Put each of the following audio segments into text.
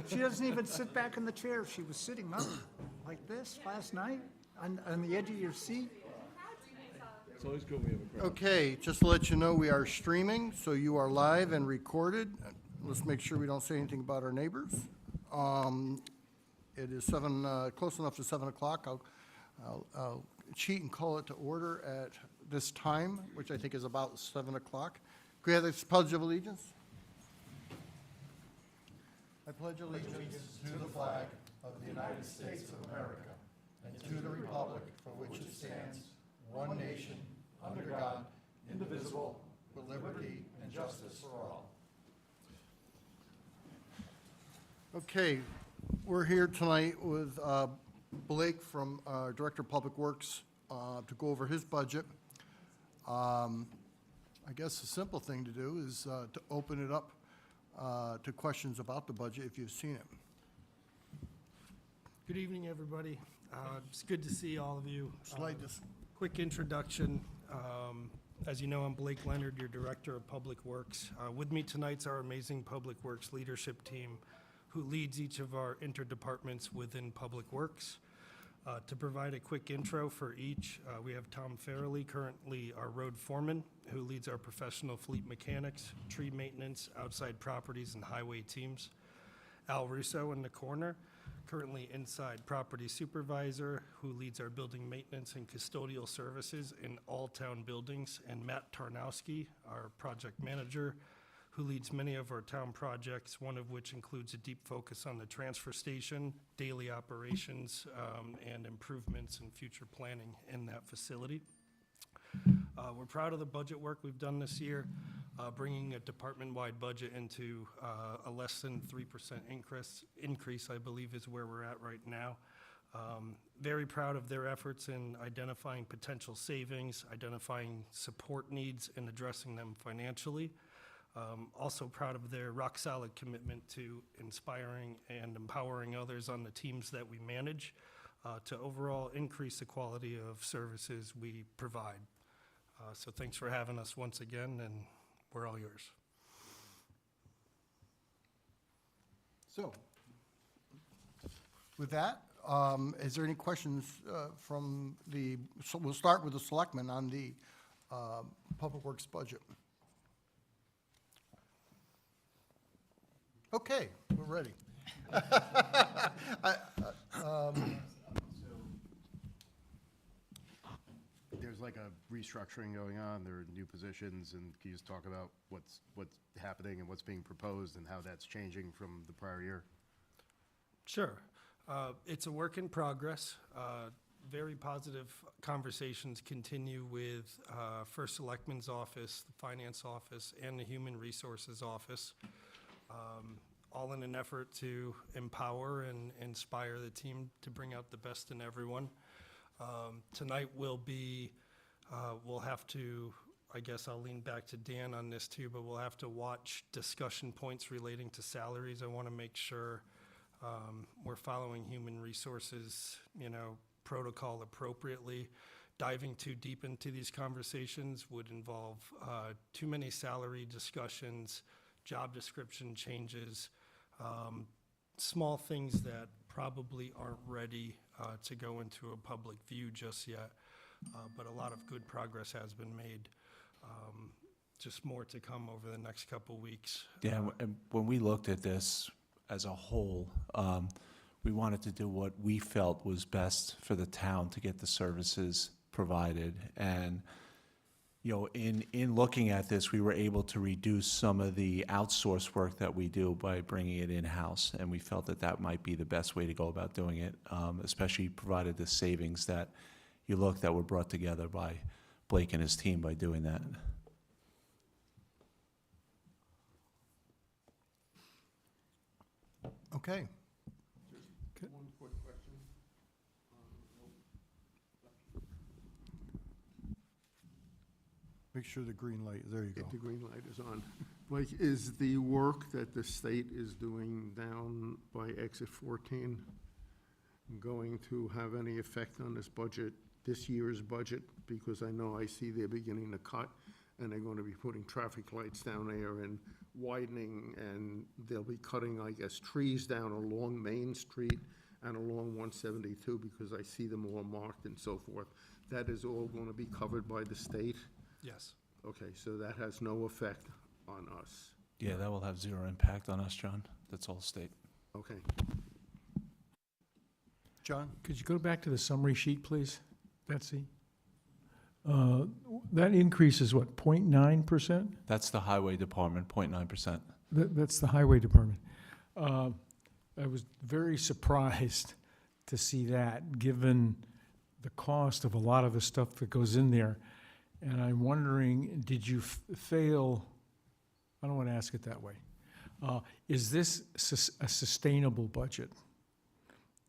She doesn't even sit back in the chair. She was sitting up like this last night on the edge of your seat. It's always good we have a crowd. Okay, just to let you know, we are streaming, so you are live and recorded. Let's make sure we don't say anything about our neighbors. It is close enough to 7 o'clock. I'll cheat and call it to order at this time, which I think is about 7 o'clock. Can we have this Pledge of Allegiance? I pledge allegiance to the flag of the United States of America and to the republic for which it stands, one nation, under God, indivisible, with liberty and justice for all. Okay, we're here tonight with Blake from Director of Public Works to go over his budget. I guess the simple thing to do is to open it up to questions about the budget if you've seen it. Good evening, everybody. It's good to see all of you. Just Quick introduction. As you know, I'm Blake Leonard, your Director of Public Works. With me tonight's our amazing Public Works leadership team who leads each of our interdepartments within Public Works. To provide a quick intro for each, we have Tom Farrelly, currently our road foreman, who leads our professional fleet mechanics, tree maintenance, outside properties, and highway teams. Al Russo in the corner, currently inside property supervisor, who leads our building maintenance and custodial services in all town buildings. And Matt Tarnowski, our project manager, who leads many of our town projects, one of which includes a deep focus on the transfer station, daily operations, and improvements and future planning in that facility. We're proud of the budget work we've done this year, bringing a department-wide budget into a less than 3% increase, I believe, is where we're at right now. Very proud of their efforts in identifying potential savings, identifying support needs, and addressing them financially. Also proud of their rock-solid commitment to inspiring and empowering others on the teams that we manage to overall increase the quality of services we provide. So thanks for having us once again, and we're all yours. So, with that, is there any questions from so we'll start with the selectmen on the Public Works budget. Okay, we're ready. There's like a restructuring going on, there are new positions, and can you just talk about what's happening and what's being proposed and how that's changing from the prior year? Sure. It's a work in progress. Very positive conversations continue with First Selectman's office, the Finance office, and the Human Resources office, all in an effort to empower and inspire the team to bring out the best in everyone. Tonight we'll have to, I guess I'll lean back to Dan on this too, but we'll have to watch discussion points relating to salaries. I want to make sure we're following Human Resources, protocol appropriately. Diving too deep into these conversations would involve too many salary discussions, job description changes, small things that probably aren't ready to go into a public view just yet, but a lot of good progress has been made. Just more to come over the next couple weeks. Yeah, and when we looked at this as a whole, we wanted to do what we felt was best for the town to get the services provided. And in looking at this, we were able to reduce some of the outsourced work that we do by bringing it in-house, and we felt that that might be the best way to go about doing it, especially provided the savings that that were brought together by Blake and his team by doing that. Okay. One quick question. Make sure the green light, there you go. The green light is on. Like, is the work that the state is doing down by exit 14 going to have any effect on this budget, this year's budget? Because I know I see they're beginning to cut, and they're going to be putting traffic lights down there, and widening, and they'll be cutting, I guess, trees down along Main Street and along 172, because I see them all marked and so forth. That is all going to be covered by the state? Yes. Okay, so that has no effect on us? Yeah, that will have zero impact on us, John. That's all state. Okay. John? Could you go back to the summary sheet, please, Betsy? That increase is what, 0.9%? That's the highway department, 0.9%. That's the highway department. I was very surprised to see that, given the cost of a lot of the stuff that goes in there. And I'm wondering, did you fail, I don't want to ask it that way. Is this a sustainable budget?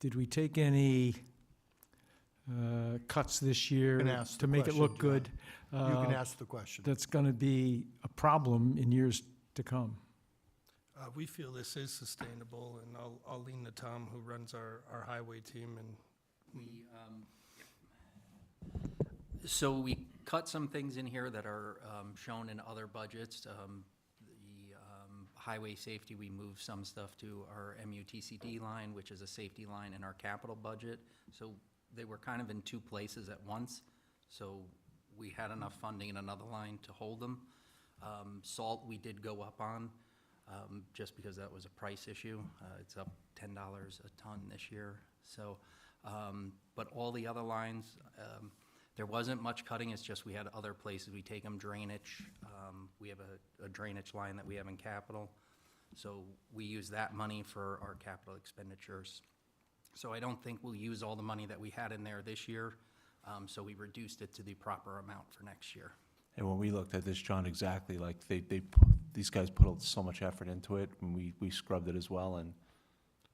Did we take any cuts this year can ask to the make it look question, good? You can ask the question. That's going to be a problem in years to come. We feel this is sustainable, and I'll lean to Tom, who runs our highway team, and So we cut some things in here that are shown in other budgets. The highway safety, we moved some stuff to our MUTCD line, which is a safety line in our capital budget. So they were kind of in two places at once. So we had enough funding in another line to hold them. Salt, we did go up on, just because that was a price issue. It's up $10 a ton this year. So, but all the other lines, there wasn't much cutting. It's just we had other places. We take them drainage. We have a drainage line that we have in capital. So we use that money for our capital expenditures. So I don't think we'll use all the money that we had in there this year. So we reduced it to the proper amount for next year. And when we looked at this, John, exactly, like these guys put so much effort into it, and we scrubbed it as well, and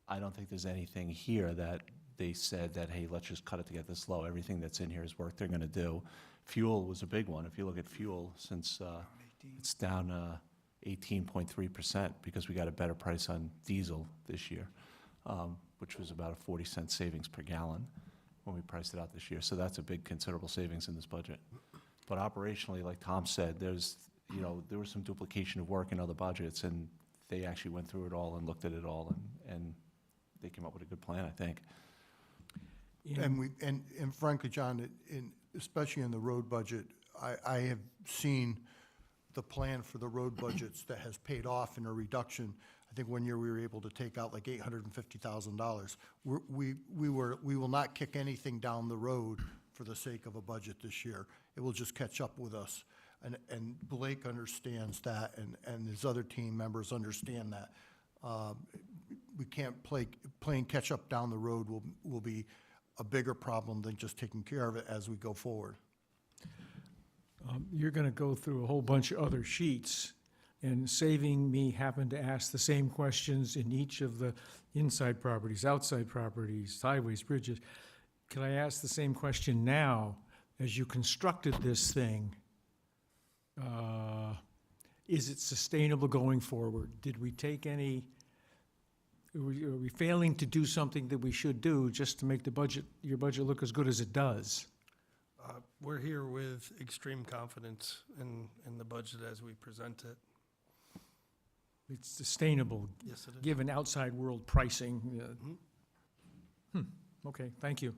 I don't think there's anything here that they said that, hey, let's just cut it to get this low. Everything that's in here is work they're gonna do. Fuel was a big one. If you look at fuel, since it's down 18.3%, because we got a better price on diesel this year, which was about a 40-cent savings per gallon when we priced it out this year. So that's a big considerable savings in this budget. But operationally, like Tom said, there was some duplication of work in other budgets, and they actually went through it all and looked at it all, and they came up with a good plan, I think. And frankly, John, especially in the road budget, I have seen the plan for the road budgets that has paid off in a reduction. I think one year we were able to take out like $850,000. We will not kick anything down the road for the sake of a budget this year. It will just catch up with us. And Blake understands that, and his other team members understand that. We can't playing catch up down the road will be a bigger problem than just taking care of it as we go forward. You're going to go through a whole bunch of other sheets, and saving me having to ask the same questions in each of the inside properties, outside properties, highways, bridges. Can I ask the same question now? As you constructed this thing, is it sustainable going forward? Did we take any, are we failing to do something that we should do just to make your budget look as good as it does? we're here with extreme confidence in the budget as we present it. It's sustainable, Yes, it is. given outside world pricing. Okay, thank you.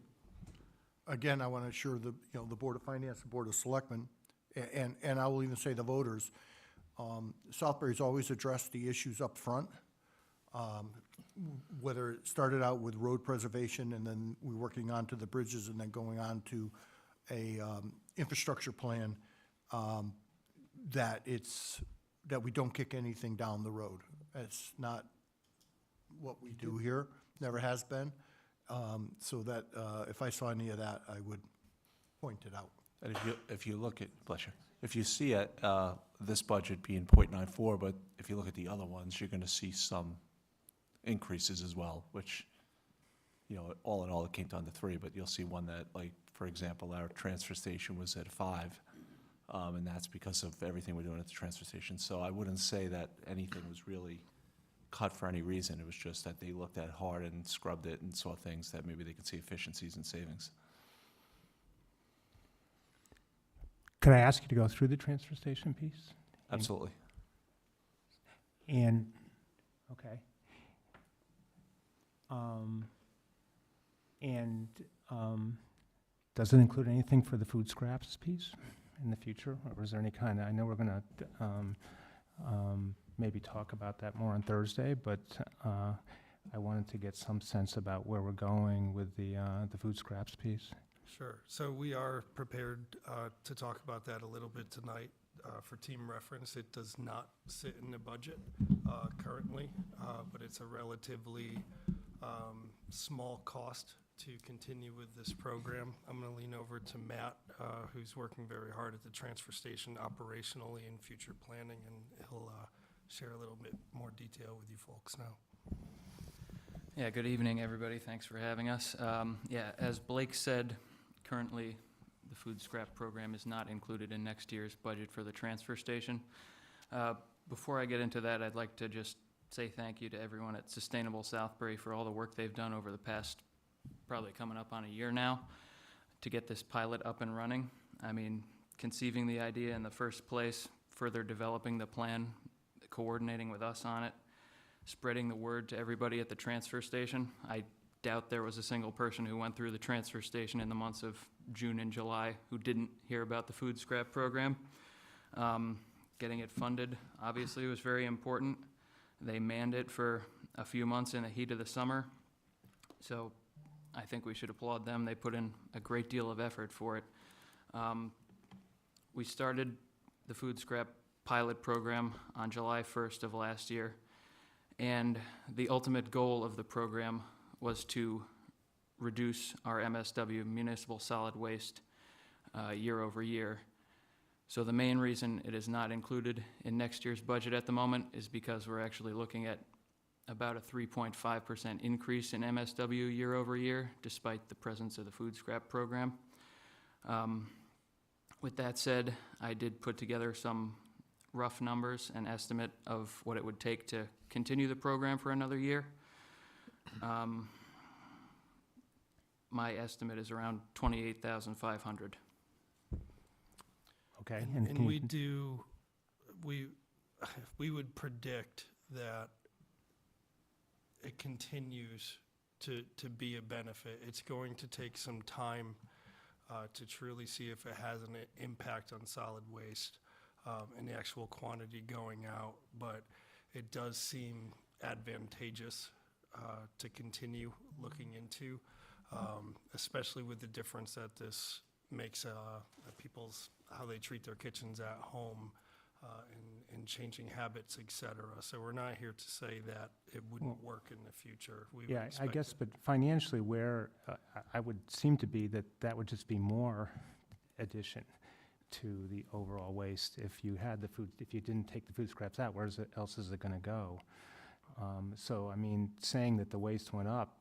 Again, I want to assure the Board of Finance, the Board of Selectmen, and I will even say the voters, Southbury's always addressed the issues up front. Whether it started out with road preservation and then we're working on to the bridges and then going on to a infrastructure plan, that we don't kick anything down the road. It's not what we do here, never has been. So that if I saw any of that, I would point it out. And if you look at, bless you, if you see it, this budget being 0.94, but if you look at the other ones, you're going to see some increases as well, which, all in all, it came down to 3, but you'll see one that, like, for example, our transfer station was at 5, and that's because of everything we're doing at the transfer station. So I wouldn't say that anything was really cut for any reason. It was just that they looked at hard and scrubbed it and saw things that maybe they could see efficiencies and savings. Could I ask you to go through the transfer station piece? Absolutely. And, okay. And does it include anything for the food scraps piece in the future? Or is there any kind of, I know we're going to maybe talk about that more on Thursday, but I wanted to get some sense about where we're going with the food scraps piece. Sure. So we are prepared to talk about that a little bit tonight. For team reference, it does not sit in the budget currently, but it's a relatively small cost to continue with this program. I'm going to lean over to Matt, who's working very hard at the transfer station operationally and future planning, and he'll share a little bit more detail with you folks now. Yeah, good evening, everybody. Thanks for having us. Yeah, as Blake said, currently the food scrap program is not included in next year's budget for the transfer station. Before I get into that, I'd like to just say thank you to everyone at Sustainable Southbury for all the work they've done over the past, probably coming up on a year now, to get this pilot up and running. I mean, conceiving the idea in the first place, further developing the plan, coordinating with us on it, spreading the word to everybody at the transfer station. I doubt there was a single person who went through the transfer station in the months of June and July who didn't hear about the food scrap program. Getting it funded obviously was very important. They manned it for a few months in the heat of the summer, so I think we should applaud them. They put in a great deal of effort for it. We started the food scrap pilot program on July 1st of last year, and the ultimate goal of the program was to reduce our MSW, municipal solid waste, year over year. So the main reason it is not included in next year's budget at the moment is because we're actually looking at about a 3.5% increase in MSW year over year, despite the presence of the food scrap program. With that said, I did put together some rough numbers, an estimate of what it would take to continue the program for another year. My estimate is around $28,500. Okay. And can we you- do, we would predict that it continues to be a benefit. It's going to take some time to truly see if it has an impact on solid waste and the actual quantity going out, but it does seem advantageous to continue looking into, especially with the difference that this makes people's, how they treat their kitchens at home and changing habits, et cetera. So we're not here to say that it wouldn't work in the future. We would Yeah, I expect guess, it. but financially, where I would seem to be that would just be more addition to the overall waste. If you had the food, if you didn't take the food scraps out, where else is it going to go? So, I mean, saying that the waste went up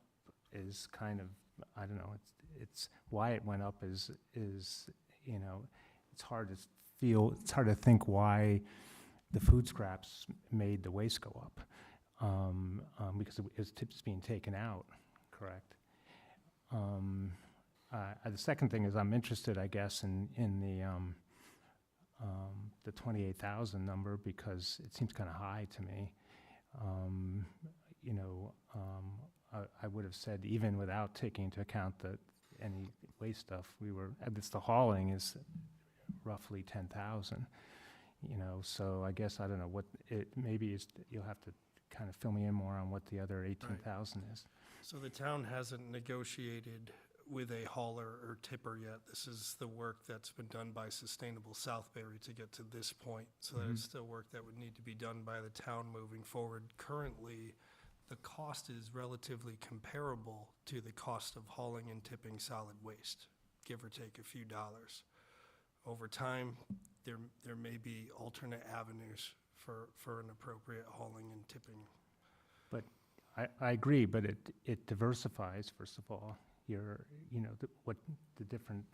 is kind of, I don't know, it's why it went up is, you know, it's hard to think why the food scraps made the waste go up, because it was tips being taken out, correct? The second thing is I'm interested, I guess, in the 28,000 number, because it seems kind of high to me. You know, I would have said even without taking into account any waste stuff, the hauling is roughly 10,000. You know, so I guess I don't know what it maybe is. You'll have to kind of fill me in more on what the other 18,000 is. So the town hasn't negotiated with a hauler or tipper yet. This is the work that's been done by Sustainable Southbury to get to this point. So that is still work that would need to be done by the town moving forward. Currently, the cost is relatively comparable to the cost of hauling and tipping solid waste, give or take a few dollars. Over time, there may be alternate avenues for an appropriate hauling and tipping. But I agree, but it diversifies, first of all, what the different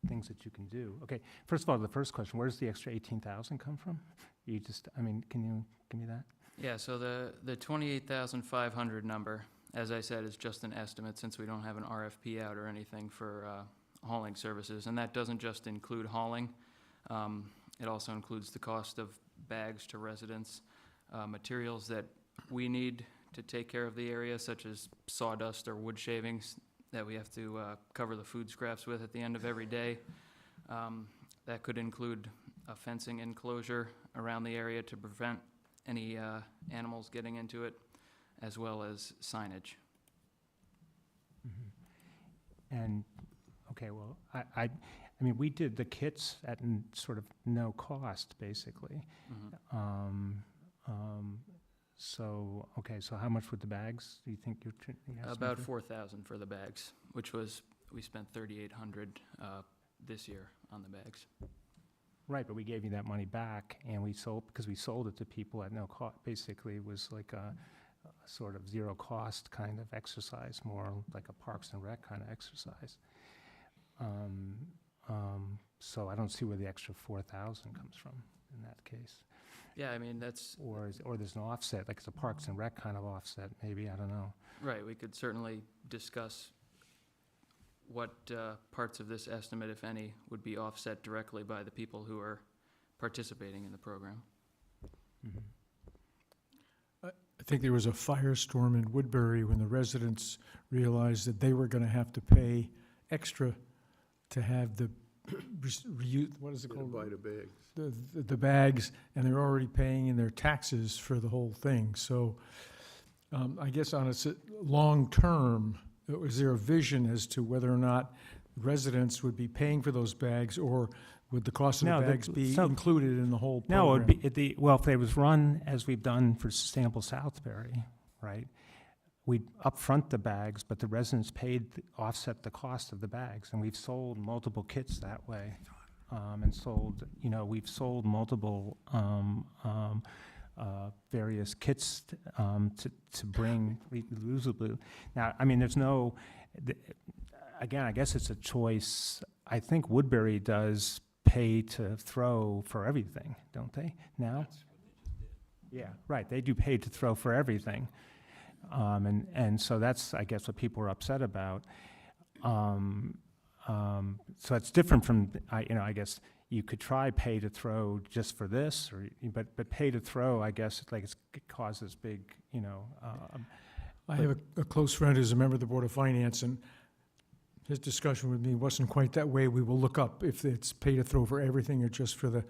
things that you can do. Okay, first of all, the first question, where's the extra 18,000 come from? Can you give me that? Yeah, so the 28,500 number, as I said, is just an estimate since we don't have an RFP out or anything for hauling services. And that doesn't just include hauling. It also includes the cost of bags to residents, materials that we need to take care of the area, such as sawdust or wood shavings that we have to cover the food scraps with at the end of every day. That could include a fencing enclosure around the area to prevent any animals getting into it, as well as signage. And, okay, well, I mean, we did the kits at sort of no cost, basically. So, okay, so how much with the bags, do you think you're? About 4,000 for the bags, which was, we spent 3,800 this year on the bags. Right, but we gave you that money back, and we sold, because we sold it to people at no cost. Basically, it was like a sort of zero-cost kind of exercise, more like a Parks and Rec kind of exercise. So I don't see where the extra 4,000 comes from in that case. Yeah, I mean, that's, Or there's an offset, like it's a Parks and Rec kind of offset, maybe, I don't know. right, we could certainly discuss what parts of this estimate, if any, would be offset directly by the people who are participating in the program. I think there was a firestorm in Woodbury when the residents realized that they were going to have to pay extra to have the what is it called? Buy the bags. The bags, and they're already paying in their taxes for the whole thing. So I guess on a long term, is there a vision as to whether or not residents would be paying for those bags, or would the cost of No, the the- bags be so- included in the whole program? No, it would be, well, if it was run as we've done for Sustainable Southbury, right? We'd upfront the bags, but the residents offset the cost of the bags, and we've sold multiple kits that way. And sold, we've sold multiple various kits to bring reusable. Now, I mean, again, I guess it's a choice. I think Woodbury does pay to throw for everything, don't they, now? Yeah, right, they do pay to throw for everything. And so that's, I guess, what people are upset about. So it's different from, I guess you could try pay to throw just for this, but pay to throw, I guess, it causes big, I have a close friend who's a member of the Board of Finance, and his discussion with me wasn't quite that way. We will look up if it's pay to throw for everything or just for the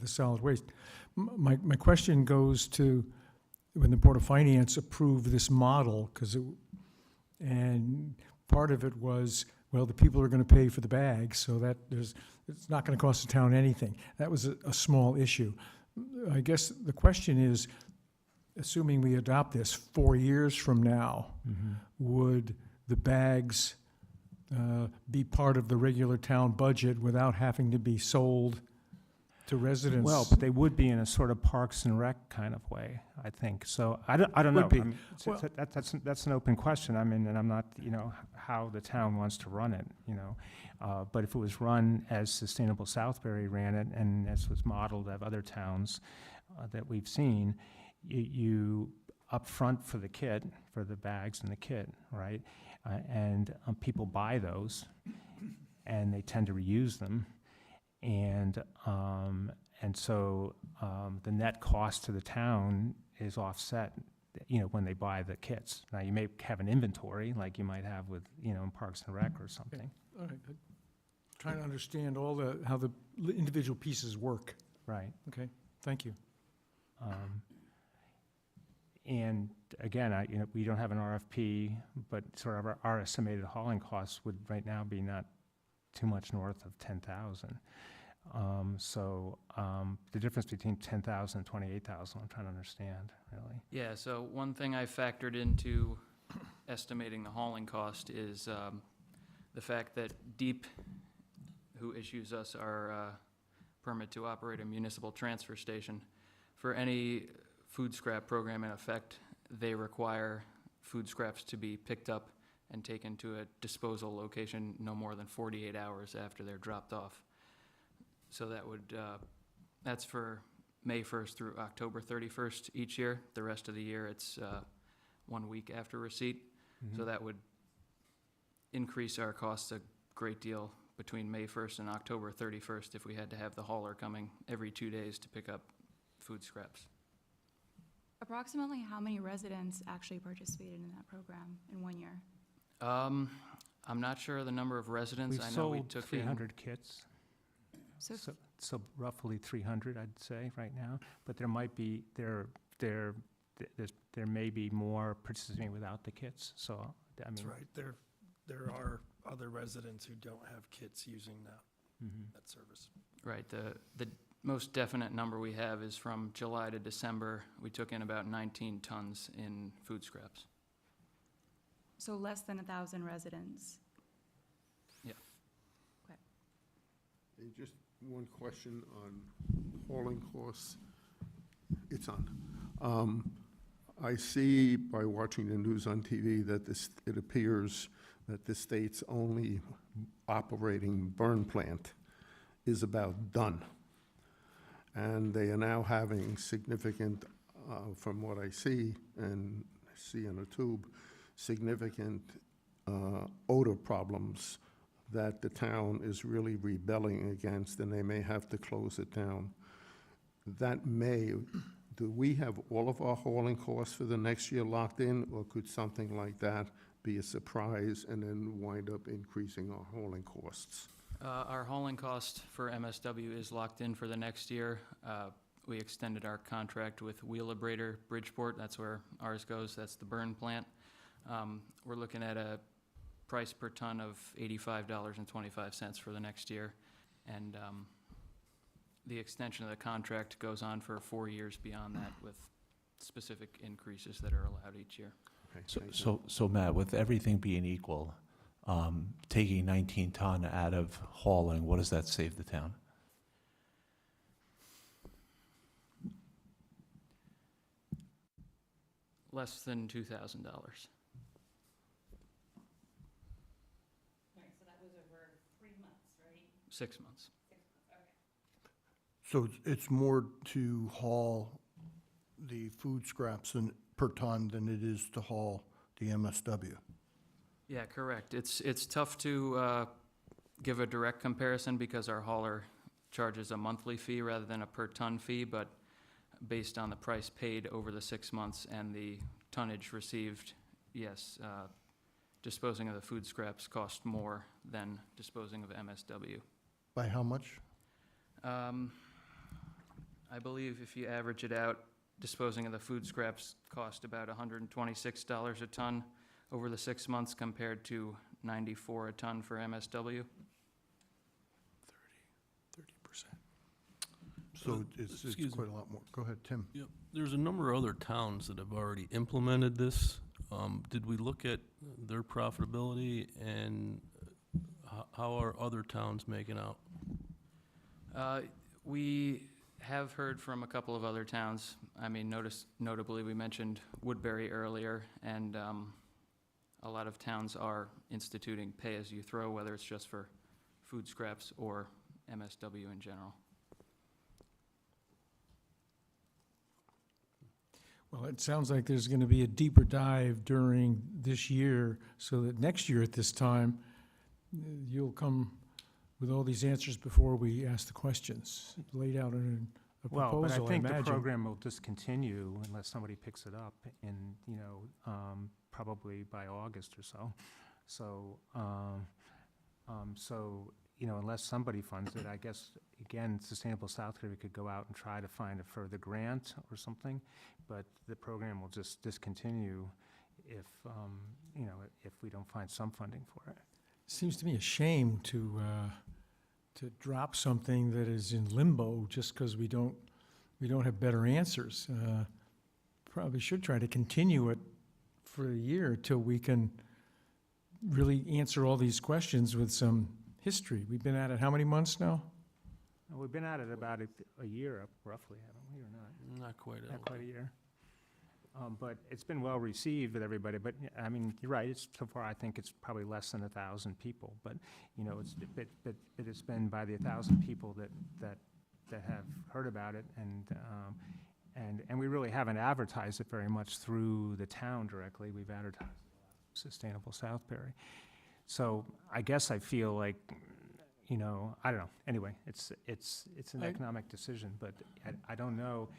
solid waste. My question goes to when the Board of Finance approved this model, and part of it was, well, the people are going to pay for the bags, so that it's not going to cost the town anything. That was a small issue. I guess the question is, assuming we adopt this 4 years from now, would the bags be part of the regular town budget without having to be sold to residents? Well, but they would be in a sort of Parks and Rec kind of way, I think. So I don't know. Would be. I mean, that's an open question. I mean, and I'm not, how the town wants to run it, But if it was run as Sustainable Southbury ran it, and as was modeled of other towns that we've seen, you upfront for the kit, for the bags and the kit, right? And people buy those, and they tend to reuse them. And so the net cost to the town is offset, when they buy the kits. Now, you may have an inventory, like you might have with, in Parks and Rec or something. All right, trying to understand how the individual pieces work. Right. Okay, thank you. And again, we don't have an RFP, but sort of our estimated hauling costs would right now be not too much north of 10,000. So the difference between 10,000 and 28,000, I'm trying to understand, really. Yeah, so one thing I factored into estimating the hauling cost is the fact that DEEP, who issues us our permit to operate a municipal transfer station, for any food scrap program in effect, they require food scraps to be picked up and taken to a disposal location no more than 48 hours after they're dropped off. So that's for May 1st through October 31st each year. The rest of the year, it's 1 week after receipt. So that would increase our costs a great deal between May 1st and October 31st if we had to have the hauler coming every 2 days to pick up food scraps. Approximately how many residents actually participated in that program in 1 year? I'm not sure of the number of residents. We've I know we sold took in. 300 kits, So so roughly 300, I'd say, right now. But there might be, there may be more participating without the kits, so, I That's mean. right. There are other residents who don't have kits using Mhm. that service. Right, the most definite number we have is from July to December, we took in about 19 tons in food scraps. So less than 1,000 residents. And just one question on hauling costs. It's on. I see by watching the news on TV that it appears that the state's only operating burn plant is about done. And they are now having significant, from what I see and see on the tube, significant odor problems that the town is really rebelling against, and they may have to close it down. Do we have all of our hauling costs for the next year locked in, or could something like that be a surprise and then wind up increasing our hauling costs? Our hauling cost for MSW is locked in for the next year. We extended our contract with Wheelabrator Bridgeport, that's where ours goes, that's the burn plant. We're looking at a price per ton of $85.25 for the next year. And the extension of the contract goes on for 4 years beyond that with specific increases that are allowed each year. Okay, thank you. So Matt, with everything being equal, taking 19 ton out of hauling, what does that save the town? Less than $2,000. Right, so that was over 3 months, right? 6 months. 6 months, okay. So it's more to haul the food scraps per ton than it is to haul the MSW? Yeah, correct. It's tough to give a direct comparison because our hauler charges a monthly fee rather than a per ton fee, but based on the price paid over the 6 months and the tonnage received, yes, disposing of the food scraps cost more than disposing of MSW. By how much? I believe if you average it out, disposing of the food scraps cost about $126 a ton over the 6 months compared to $94 a ton for MSW. 30%. So it's Excuse me. quite a lot more. Go ahead, Tim. Yep, there's a number of other towns that have already implemented this. Did we look at their profitability and how are other towns making out? We have heard from a couple of other towns. I mean, notably, we mentioned Woodbury earlier, and a lot of towns are instituting pay-as-you-throw, whether it's just for food scraps or MSW in general. Well, it sounds like there's going to be a deeper dive during this year, so that next year at this time, you'll come with all these answers before we ask the questions, laid out in a Well, but proposal, I I think the imagine. program will just continue unless somebody picks it up in, probably by August or so. So, unless somebody funds it, I guess, again, Sustainable Southbury could go out and try to find a further grant or something, but the program will just discontinue if, if we don't find some funding for it. Seems to me a shame to drop something that is in limbo just because we don't have better answers. Probably should try to continue it for a year till we can really answer all these questions with some history. We've been at it how many months now? We've been at it about a year, roughly, haven't we, or not? Not quite. Not quite a year. But it's been well received with everybody, but, I mean, you're right, so far, I think it's probably less than 1,000 people, but, it's been by the 1,000 people that have heard about it, and we really haven't advertised it very much through the town directly. We've advertised Sustainable Southbury. So I guess I feel like, you know, I don't know. Anyway, it's an I- economic decision, but I don't know.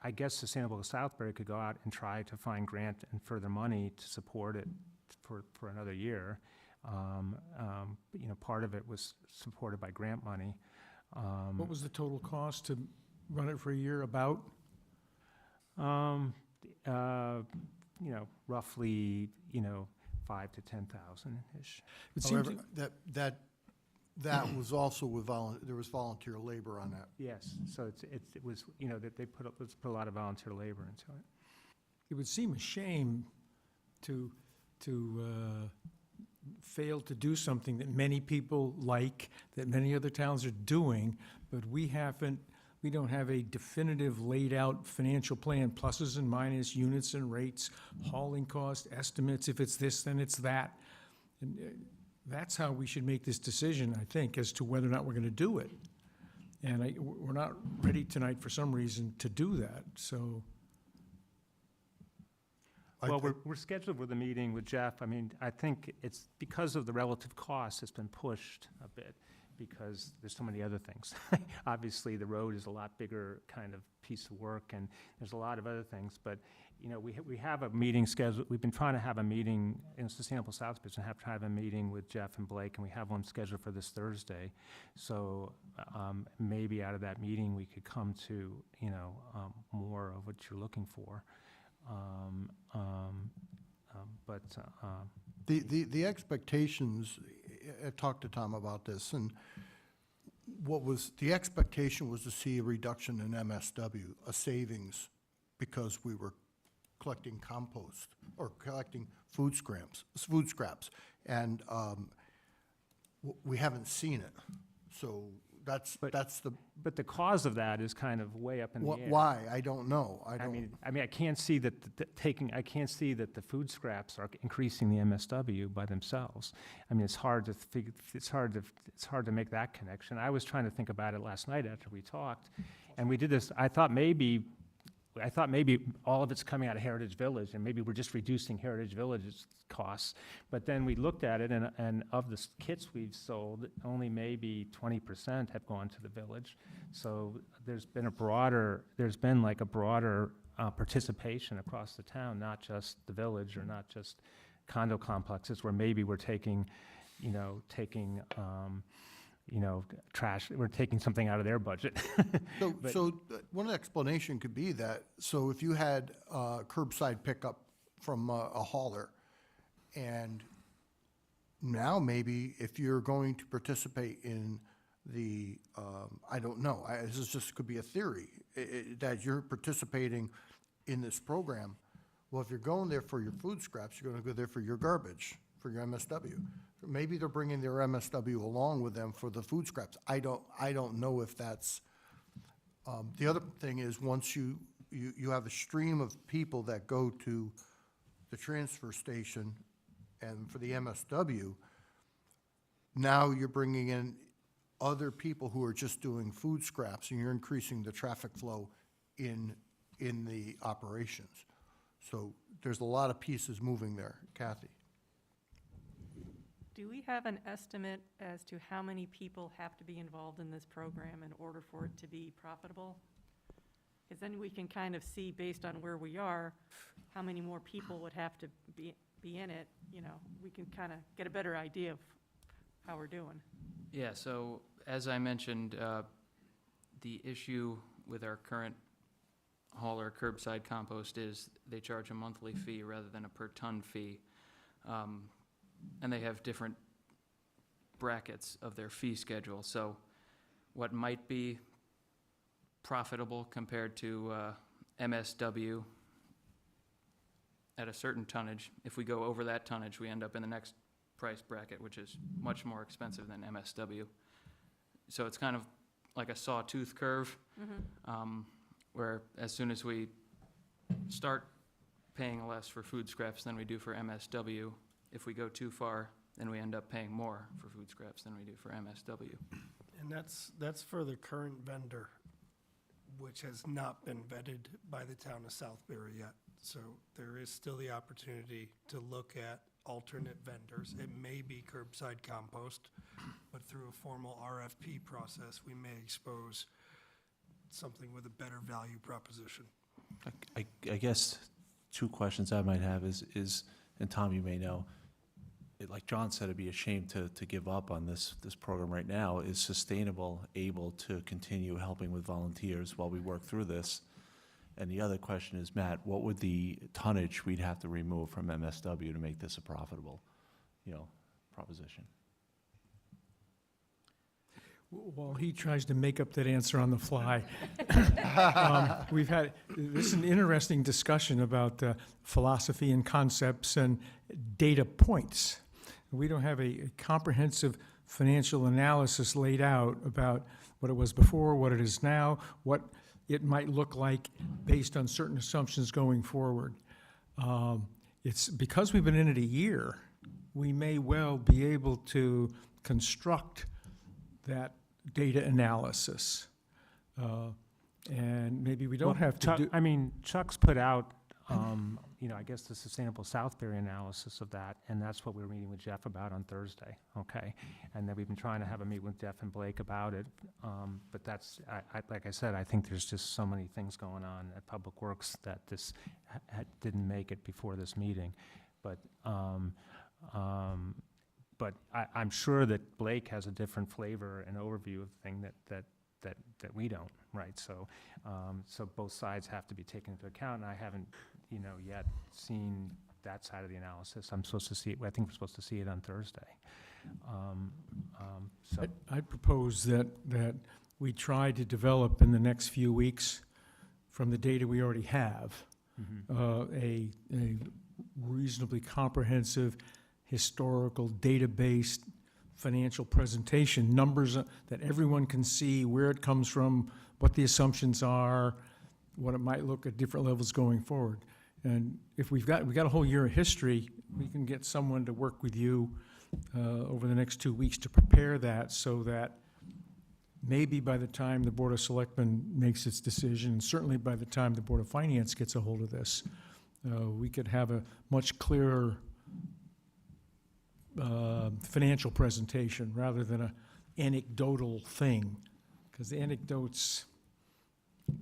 I guess Sustainable Southbury could go out and try to find grant and further money to support it for another year. You know, part of it was supported by grant money. What was the total cost to run it for a year about? You know, roughly, you know, 5 to 10,000-ish. It seems, However, that was also with there was volunteer labor on that. Yes, so it was, you know, that let's put a lot of volunteer labor into it. it would seem a shame to fail to do something that many people like, that many other towns are doing, but we don't have a definitive laid-out financial plan, pluses and minus, units and rates, hauling cost, estimates, if it's this, then it's that. And that's how we should make this decision, I think, as to whether or not we're gonna do it. And we're not ready tonight for some reason to do that, so. Well, we're scheduled with a meeting with Jeff. I mean, I think it's because of the relative cost, it's been pushed a bit because there's so many other things. Obviously, the road is a lot bigger kind of piece of work, and there's a lot of other things. But, you know, we have a meeting scheduled. We've been trying to have a meeting in Sustainable Southbridge and have to have a meeting with Jeff and Blake, and we have one scheduled for this Thursday. So maybe out of that meeting, we could come to, you know, more of what you're looking for. The expectations, I talked to Tom about this, and the expectation was to see a reduction in MSW, a savings, because we were collecting compost, or collecting food scraps, and we haven't seen it. So that's the, But the cause of that is kind of way up in the air. why, I don't know. I mean, I can't see that I can't see that the food scraps are increasing the MSW by themselves. I mean, it's hard to make that connection. I was trying to think about it last night after we talked, and we did this. I thought maybe all of it's coming out of Heritage Village, and maybe we're just reducing Heritage Village's costs. But then we looked at it, and of the kits we've sold, only maybe 20% have gone to the village. So there's been like a broader participation across the town, not just the village or not just condo complexes, where maybe we're taking trash, we're taking something out of their budget. So one explanation could be that, so if you had curbside pickup from a hauler, and now maybe if you're going to participate in the, I don't know, this is just, could be a theory, that you're participating in this program. Well, if you're going there for your food scraps, you're gonna go there for your garbage, for your MSW. Maybe they're bringing their MSW along with them for the food scraps. I don't know if that's, the other thing is, once you have a stream of people that go to the transfer station and for the MSW, now you're bringing in other people who are just doing food scraps, and you're increasing the traffic flow in the operations. So there's a lot of pieces moving there. Kathy? Do we have an estimate as to how many people have to be involved in this program in order for it to be profitable? Because then we can kind of see, based on where we are, how many more people would have to be in it. You know, we can kind of get a better idea of how we're doing. Yeah, so as I mentioned, the issue with our current hauler curbside compost is they charge a monthly fee rather than a per ton fee. And they have different brackets of their fee schedule. So what might be profitable compared to MSW at a certain tonnage, if we go over that tonnage, we end up in the next price bracket, which is much more expensive than MSW. So it's kind of like a sawtooth curve, where as soon as we start paying less for food scraps than we do for MSW, if we go too far, then we end up paying more for food scraps than we do for MSW. And that's for the current vendor, which has not been vetted by the town of Southbury yet. So there is still the opportunity to look at alternate vendors. It may be curbside compost, but through a formal RFP process, we may expose something with a better value proposition. I guess two questions I might have is, and Tom, you may know, like John said, it'd be a shame to give up on this program right now. Is Sustainable able to continue helping with volunteers while we work through this? And the other question is, Matt, what would the tonnage we'd have to remove from MSW to make this a profitable, proposition? While he tries to make up that answer on the fly, this is an interesting discussion about philosophy and concepts and data points. We don't have a comprehensive financial analysis laid out about what it was before, what it is now, what it might look like based on certain assumptions going forward. It's because we've been in it a year, we may well be able to construct that data analysis. And maybe we don't have to do. Chuck's put out, I guess the Sustainable Southbury analysis of that, and that's what we're meeting with Jeff about on Thursday, okay? And then we've been trying to have a meet with Jeff and Blake about it, but that's, like I said, I think there's just so many things going on at Public Works that this didn't make it before this meeting. But I'm sure that Blake has a different flavor and overview of the thing that we don't, right? So both sides have to be taken into account, and I haven't, yet seen that side of the analysis. I'm supposed to see it, I think we're supposed to see it on Thursday. I propose that we try to develop in the next few weeks, from the data we already have, a reasonably comprehensive, historical, data-based financial presentation, numbers that everyone can see, where it comes from, what the assumptions are, what it might look at different levels going forward. And if we've got a whole year of history, we can get someone to work with you over the next 2 weeks to prepare that, so that maybe by the time the Board of Selectmen makes its decision, certainly by the time the Board of Finance gets a hold of this, we could have a much clearer financial presentation rather than an anecdotal thing, because the anecdotes,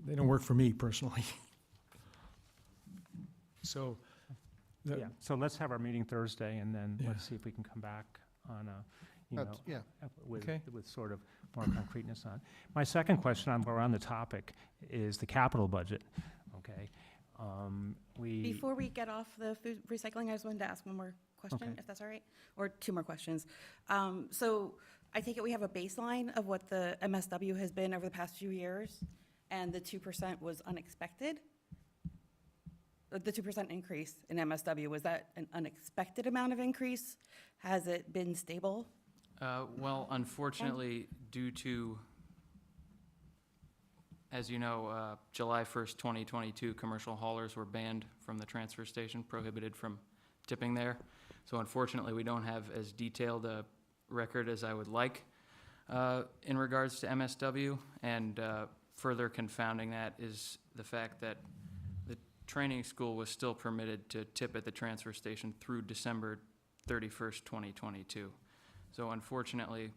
they don't work for me personally. So, So let's have our meeting Thursday, and then Yeah. let's see if we can come back on Yeah. with sort of more concreteness on. My second question around the topic is the capital budget, okay? Before we get off the food recycling, I just wanted to ask one more question, Okay. if that's all right, or two more questions. So I take it we have a baseline of what the MSW has been over the past few years, and the 2% was unexpected? The 2% increase in MSW, was that an unexpected amount of increase? Has it been stable? Well, unfortunately, due to, as you know, July 1st, 2022, commercial haulers were banned from the transfer station, prohibited from tipping there. So unfortunately, we don't have as detailed a record as I would like in regards to MSW. And further confounding that is the fact that the training school was still permitted to tip at the transfer station through December 31st, 2022. So unfortunately,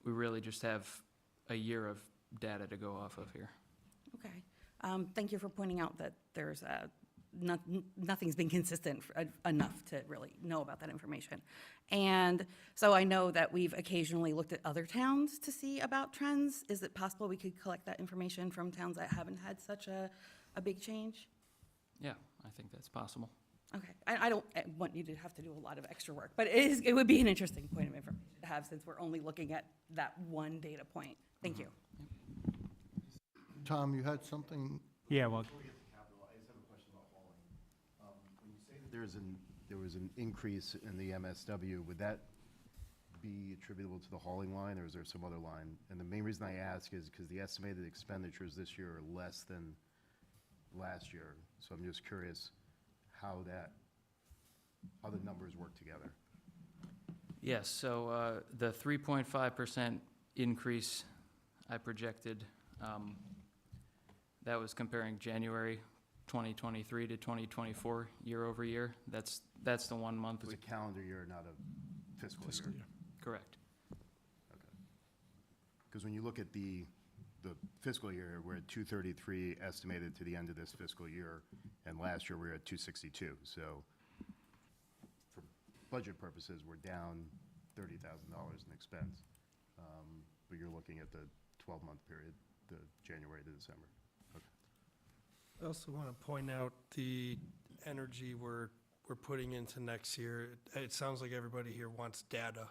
we really just have a year of data to go off of here. Okay. Thank you for pointing out that there's nothing's been consistent enough to really know about that information. And so I know that we've occasionally looked at other towns to see about trends. Is it possible we could collect that information from towns that haven't had such a big change? Yeah, I think that's possible. Okay. I don't want you to have to do a lot of extra work, but it would be an interesting point of information to have, since we're only looking at that one data point. Thank you. Tom, you had something? Yeah, well, I just have a question about hauling. When you say that there was an increase in the MSW, would that be attributable to the hauling line, or is there some other line? And the main reason I ask is because the estimated expenditures this year are less than last year. So I'm just curious how the numbers work together. Yes, so the 3.5% increase I projected, that was comparing January 2023 to 2024, year over year. That's the 1 month It's we, a calendar year, not a fiscal year. correct. Because when you look at the fiscal year, we're at 233 estimated to the end of this fiscal year, and last year we were at 262. So for budget purposes, we're down $30,000 in expense. But you're looking at the 12-month period, the January to December. I also want to point out the energy we're putting into next year. It sounds like everybody here wants data,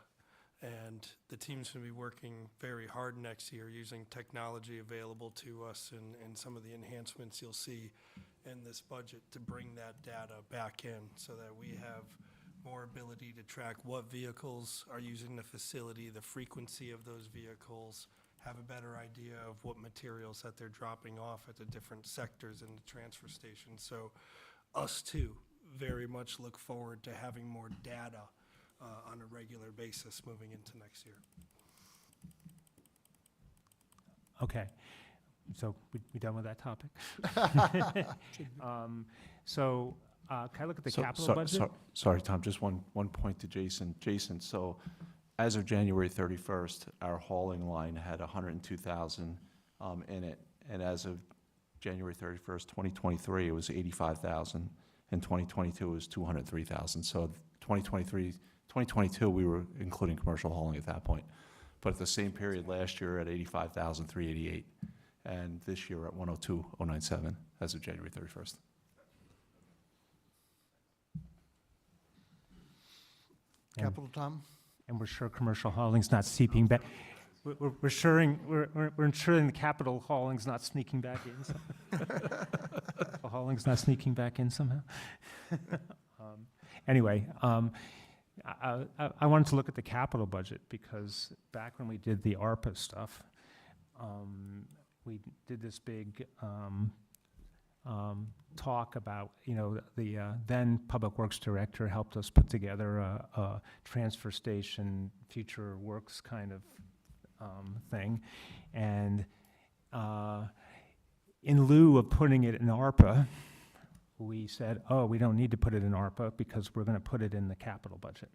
and the team's going to be working very hard next year using technology available to us and some of the enhancements you'll see in this budget to bring that data back in so that we have more ability to track what vehicles are using the facility, the frequency of those vehicles, have a better idea of what materials that they're dropping off at the different sectors in the transfer station. So us too very much look forward to having more data on a regular basis moving into next year. Okay, so we done with that topic? Can I look at the capital budget? Sorry, Tom, just one point to Jason. Jason, so as of January 31st, our hauling line had 102,000 in it, and as of January 31st, 2023, it was 85,000, and 2022 was 203,000. So 2022, we were including commercial hauling at that point. But at the same period last year at 85,388, and this year at 102,097 as of January 31st. Capital, Tom? And we're sure commercial hauling's not seeping back. We're ensuring the capital hauling's not sneaking back in. The hauling's not sneaking back in somehow. Anyway, I wanted to look at the capital budget because back when we did the ARPA stuff, we did this big talk about, the then Public Works Director helped us put together a transfer station future works kind of thing. And in lieu of putting it in ARPA, we said, oh, we don't need to put it in ARPA because we're going to put it in the capital budget.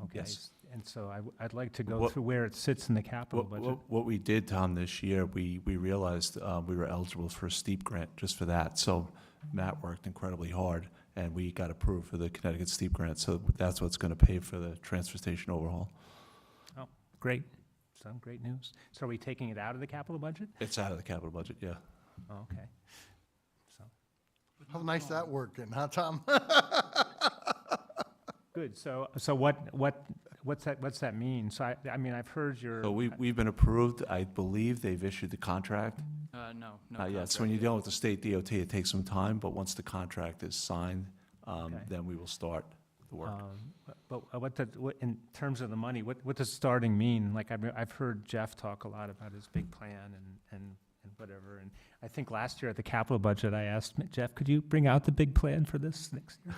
Okay. Yes. And so I'd like to go through where it sits in the capital budget. What we did, Tom, this year, we realized we were eligible for a STEEP grant just for that. So Matt worked incredibly hard, and we got approved for the Connecticut STEEP grant. So that's what's going to pay for the transfer station overhaul. Oh, great. Some great news. So are we taking it out of the capital budget? It's out of the capital budget, yeah. Oh, okay. So, How nice that working, huh, Tom? good. So what's that mean? So I mean, I've heard your. So we've been approved. I believe they've issued the contract. No. Not yet. So when you're dealing with the state DOT, it takes some time, but once the contract is signed, then we will start the work. But in terms of the money, what does starting mean? Like I've heard Jeff talk a lot about his big plan and whatever. And I think last year at the capital budget, I asked Jeff, could you bring out the big plan for this next year?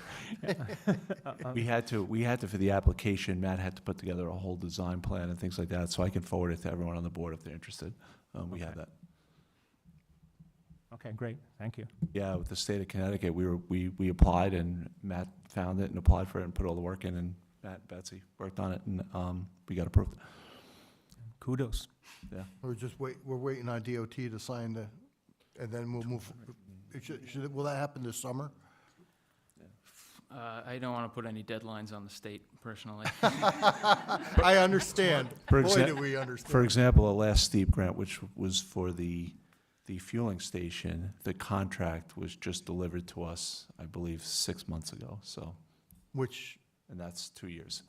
We had to for the application. Matt had to put together a whole design plan and things like that. So I can forward it to everyone on the board if they're interested. We have that. Okay, great. Thank you. Yeah, with the state of Connecticut, we applied and Matt found it and applied for it and put all the work in, and Matt and Betsy worked on it, and we got approved. Kudos. Yeah. We're waiting on DOT to sign and then we'll move. Will that happen this summer? I don't want to put any deadlines on the state personally. I understand. Boy, do we understand. For example, the last STEEP grant, which was for the fueling station, the contract was just delivered to us, I believe, 6 months ago, so. And that's 2 years.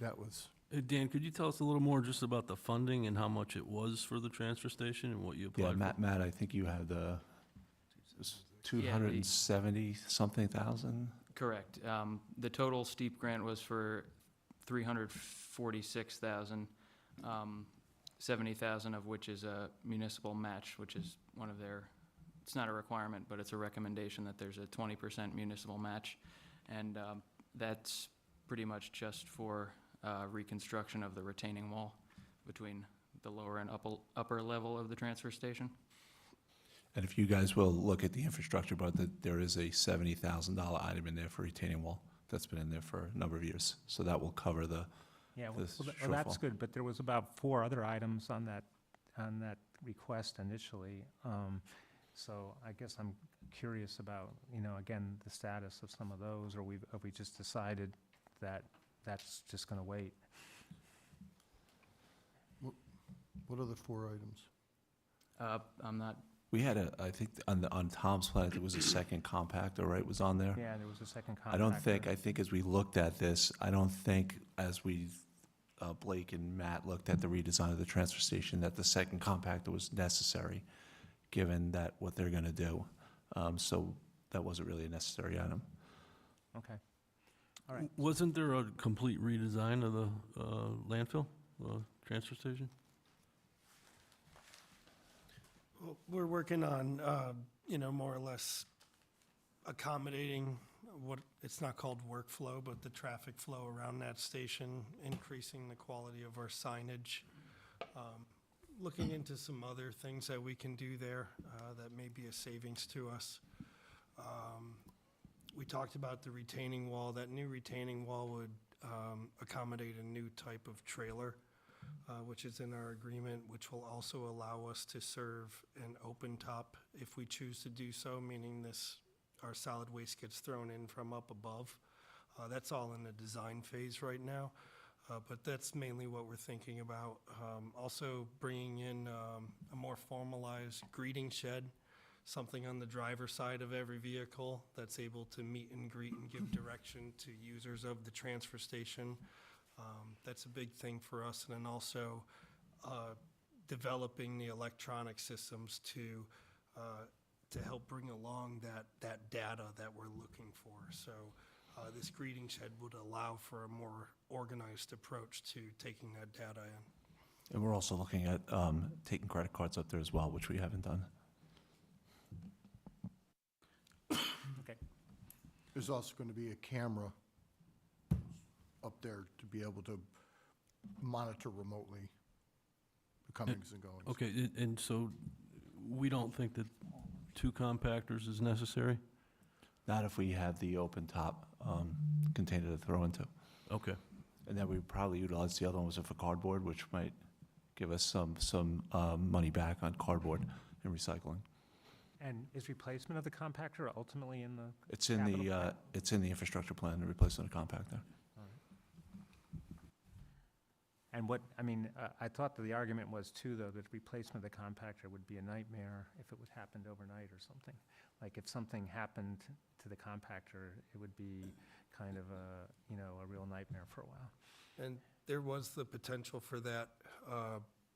That was. Hey, Dan, could you tell us a little more just about the funding and how much it was for the transfer station and what you applied Yeah, for? Matt, I think you have the 270-something thousand? Correct. The total STEEP grant was for $346,000, 70,000 of which is a municipal match, which is one of their, it's not a requirement, but it's a recommendation that there's a 20% municipal match. And that's pretty much just for reconstruction of the retaining wall between the lower and upper level of the transfer station. And if you guys will look at the infrastructure budget, there is a $70,000 item in there for retaining wall that's been in there for a number of years. So that will cover the, Yeah, the well, that's shortfall. good, but there was about 4 other items on that request initially. So I guess I'm curious about, again, the status of some of those, or have we just decided that that's just gonna wait? What are the 4 items? I'm not, We had I think on Tom's plan, there was a second compactor, right, was on there? Yeah, there was a second compactor. I think as we looked at this, I don't think as Blake and Matt looked at the redesign of the transfer station, that the second compactor was necessary, given that what they're gonna do. So that wasn't really a necessary item. Okay. All right. Wasn't there a complete redesign of the landfill, transfer station? Well, we're working on, more or less accommodating what, it's not called workflow, but the traffic flow around that station, increasing the quality of our signage, looking into some other things that we can do there that may be a savings to us. We talked about the retaining wall. That new retaining wall would accommodate a new type of trailer, which is in our agreement, which will also allow us to serve an open top if we choose to do so, meaning our solid waste gets thrown in from up above. That's all in the design phase right now, but that's mainly what we're thinking about. Also bringing in a more formalized greeting shed, something on the driver's side of every vehicle that's able to meet and greet and give direction to users of the transfer station. That's a big thing for us. And then also developing the electronic systems to help bring along that data that we're looking for. So this greeting shed would allow for a more organized approach to taking that data in. And we're also looking at taking credit cards up there as well, which we haven't done. Okay. There's also going to be a camera up there to be able to monitor remotely the comings and goings. Okay, and so we don't think that 2 compactors is necessary? Not if we have the open top container to throw into. Okay. And then we would probably utilize the other one was for cardboard, which might give us some money back on cardboard and recycling. And is replacement of the compactor ultimately in the It's in capital the, plan? it's in the infrastructure plan, the replacement of compactor. And I thought that the argument was too, though, that replacement of the compactor would be a nightmare if it would happen overnight or something. Like if something happened to the compactor, it would be kind of a real nightmare for a while. And there was the potential for that,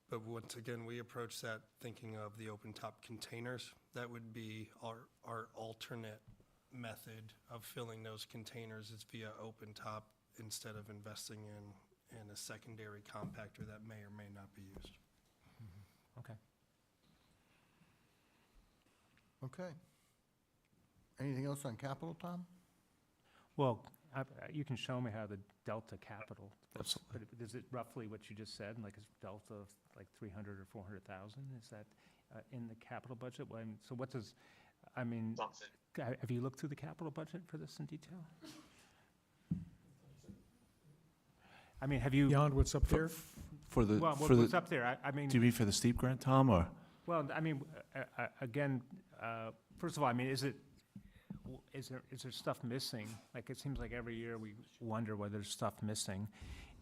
but once again, we approached that thinking of the open-top containers. That would be our alternate method of filling those containers is via open-top instead of investing in a secondary compactor that may or may not be used. Okay. Okay. Anything else on capital, Tom? Well, you can show me how the delta capital. Absolutely. But is it roughly what you just said, like a delta of like 300 or 400,000? Is that in the capital budget? Well, so what does, have you looked through the capital budget for this in detail? Have you? Beyond what's up there? For the, Well, for what's the, up there? do you mean for the steep grant, Tom, or? Well, again, first of all, is there stuff missing? Like, it seems like every year we wonder whether there's stuff missing,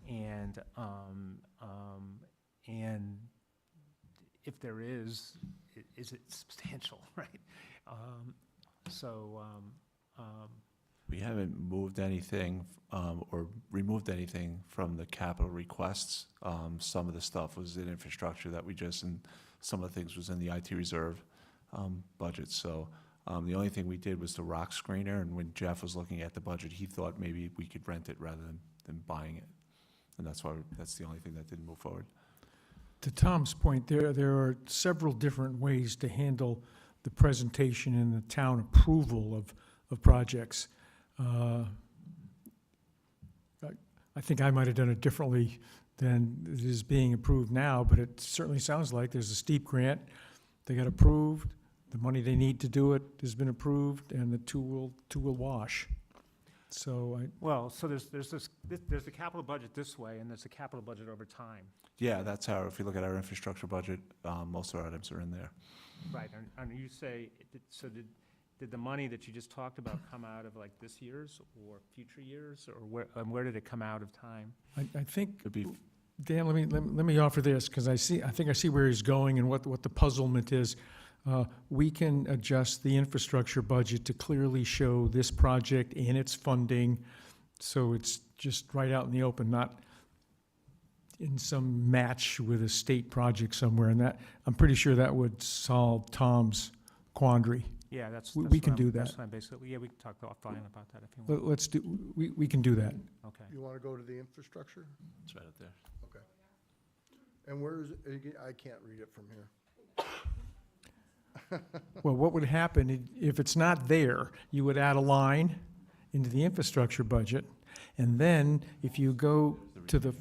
and if there is it substantial, right? We haven't moved anything or removed anything from the capital requests. Some of the stuff was in infrastructure that and some of the things was in the IT reserve budget. So the only thing we did was the rock screener, and when Jeff was looking at the budget, he thought maybe we could rent it rather than buying it. And that's the only thing that didn't move forward. To Tom's point, there are several different ways to handle the presentation and the town approval of projects. I think I might have done it differently than it is being approved now, but it certainly sounds like there's a steep grant. They got approved. the money they need to do it has been approved, and the two will wash. So Well, so there's the capital budget this way, and there's a capital budget over time. Yeah, that's how, if you look at our infrastructure budget, most of our items are in there. Right, and you say, so did the money that you just talked about come out of like this year's or future years, or where did it come out of time? I think, It'd be, Dan, let me offer this, because I think I see where he's going and what the puzzlement is. We can adjust the infrastructure budget to clearly show this project and its funding, so it's just right out in the open, not in some match with a state project somewhere, and that, I'm pretty sure that would solve Tom's quandary. Yeah, that's. We that's can what do I'm- that. That's what I'm basically, yeah, we can talk offline about that if you want. Let's do, we can do that. Okay. You want to go to the infrastructure? it's right up there. Okay. And where is it? Again, I can't read it from here. Well, what would happen, if it's not there, you would add a line into the infrastructure budget, and then if you go to the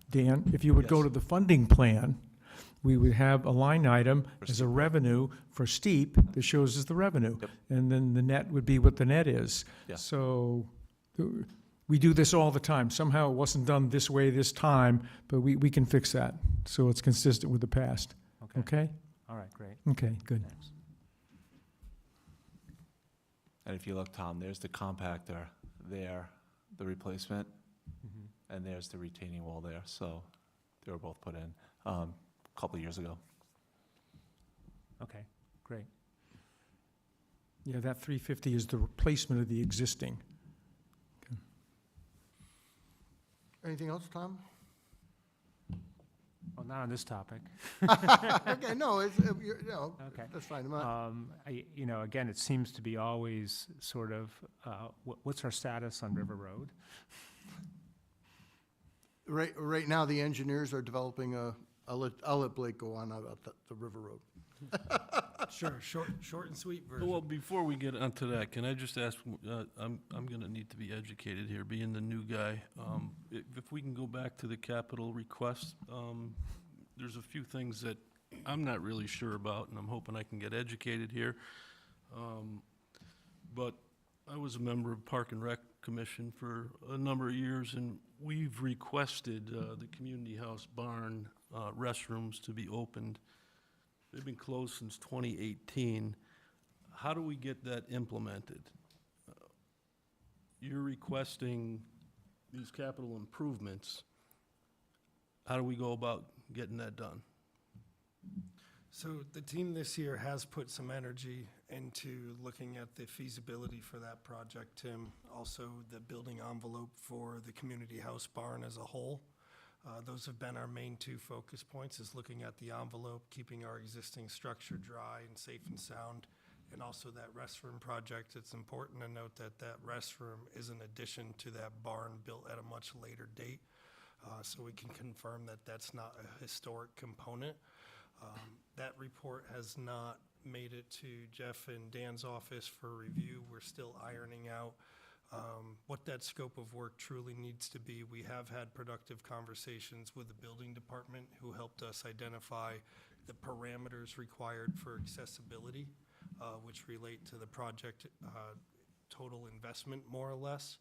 Dan, if you would go Yes. to the funding plan, we would have a line item as a revenue for STEEP that shows us the revenue. Yep. And then the net would be what the net is. Yeah. So, we do this all the time. Somehow it wasn't done this way this time, but we can fix that, so it's consistent with the past. Okay? All right, great. Okay, good. Thanks. And if you look, Tom, there's the compactor there, the replacement, Mhm. and there's the retaining wall there, so they were both put in, a couple of years ago. Okay, great. Yeah, that 350 is the replacement of the existing. Anything else, Tom? Well, not on this topic. Okay, no, Okay. that's fine. Again, it seems to be always sort of, what's our status on River Road? Right now, the engineers are developing I'll let Blake go on about the River Road. Sure, short and sweet version. Well, before we get onto that, can I just ask, I'm gonna need to be educated here, being the new guy. If we can go back to the capital request, there's a few things that I'm not really sure about, and I'm hoping I can get educated here. But I was a member of Park and Rec Commission for a number of years, and we've requested the community house barn restrooms to be opened. They've been closed since 2018. How do we get that implemented? You're requesting these capital improvements. How do we go about getting that done? So the team this year has put some energy into looking at the feasibility for that project, Tim. Also, the building envelope for the community house barn as a whole. Those have been our main two focus points, is looking at the envelope, keeping our existing structure dry and safe and sound, and also that restroom project. It's important to note that that restroom is an addition to that barn built at a much later date. So we can confirm that that's not a historic component. That report has not made it to Jeff and Dan's office for review. We're still ironing out what that scope of work truly needs to be. We have had productive conversations with the building department, who helped us identify the parameters required for accessibility, which relate to the project total investment, more or less.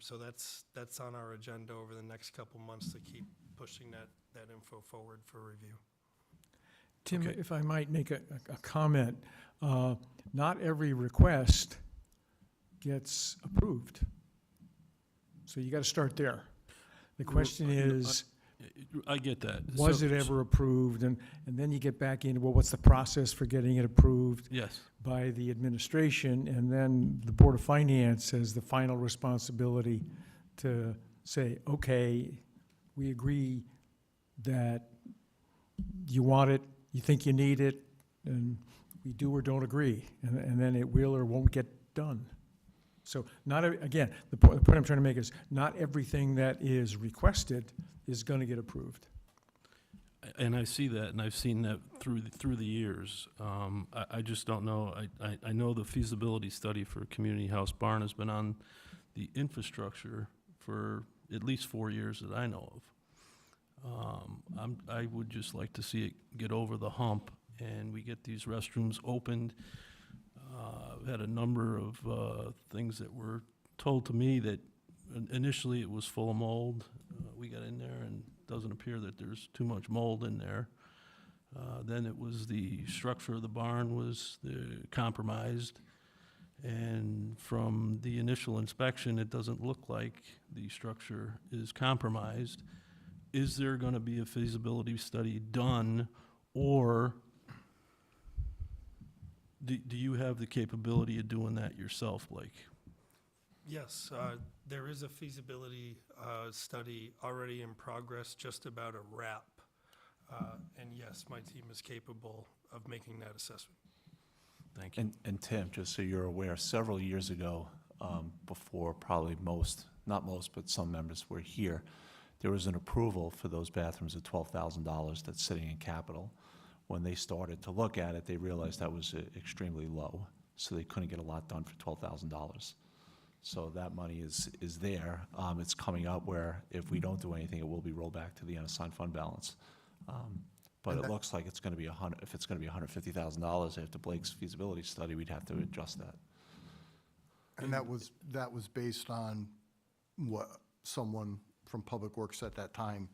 So that's on our agenda over the next couple months to keep pushing that info forward for review. Tim, Okay. if I might make a comment, not every request gets approved. So you got to start there. The question is, I get that. was So- it ever approved? And then you get back into, well, what's the process for getting it approved Yes. by the administration? And then the Board of Finance has the final responsibility to say, okay, we agree that you want it, you think you need it, and we do or don't agree. And then it will or won't get done. So again, the point I'm trying to make is, not everything that is requested is going to get approved. And I see that, and I've seen that through the years. I just don't know. I know the feasibility study for Community House Barn has been on the infrastructure for at least 4 years that I know of. I would just like to see it get over the hump and we get these restrooms opened. Had a number of things that were told to me that initially it was full of mold. We got in there and it doesn't appear that there's too much mold in there. Then it was the structure of the barn was compromised. And from the initial inspection, it doesn't look like the structure is compromised. Is there going to be a feasibility study done, or do you have the capability of doing that yourself, Blake? Yes, there is a feasibility study already in progress, just about a wrap. And yes, my team is capable of making that assessment. Thank you. And Tim, just so you're aware, several years ago, before probably not most, but some members were here, there was an approval for those bathrooms at $12,000 that's sitting in capital. When they started to look at it, they realized that was extremely low, so they couldn't get a lot done for $12,000. So that money is there. It's coming up where if we don't do anything, it will be rolled back to the unassigned fund balance. But it looks like it's going to be if it's going to be $150,000 after Blake's feasibility study, we'd have to adjust that. And that was based on what someone from Public Works at that time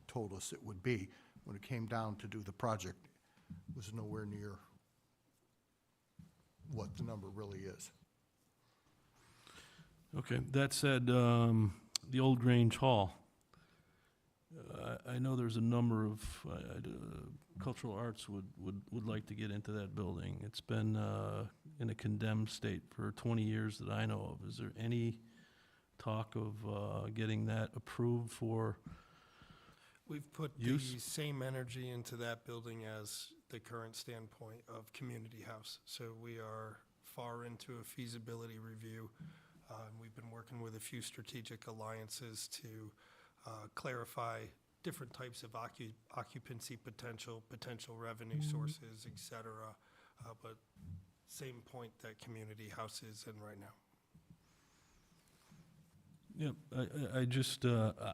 told us it would be. When it came down to do the project, it was nowhere near what the number really is. Okay, that said, the old Grange Hall, I know there's a number of cultural arts would like to get into that building. It's been in a condemned state for 20 years that I know of. Is there any talk of getting that approved for We've put use? the same energy into that building as the current standpoint of Community House. So we are far into a feasibility review. We've been working with a few strategic alliances to clarify different types of occupancy potential revenue sources, et cetera. But same point that Community House is in right now. Yeah, I just,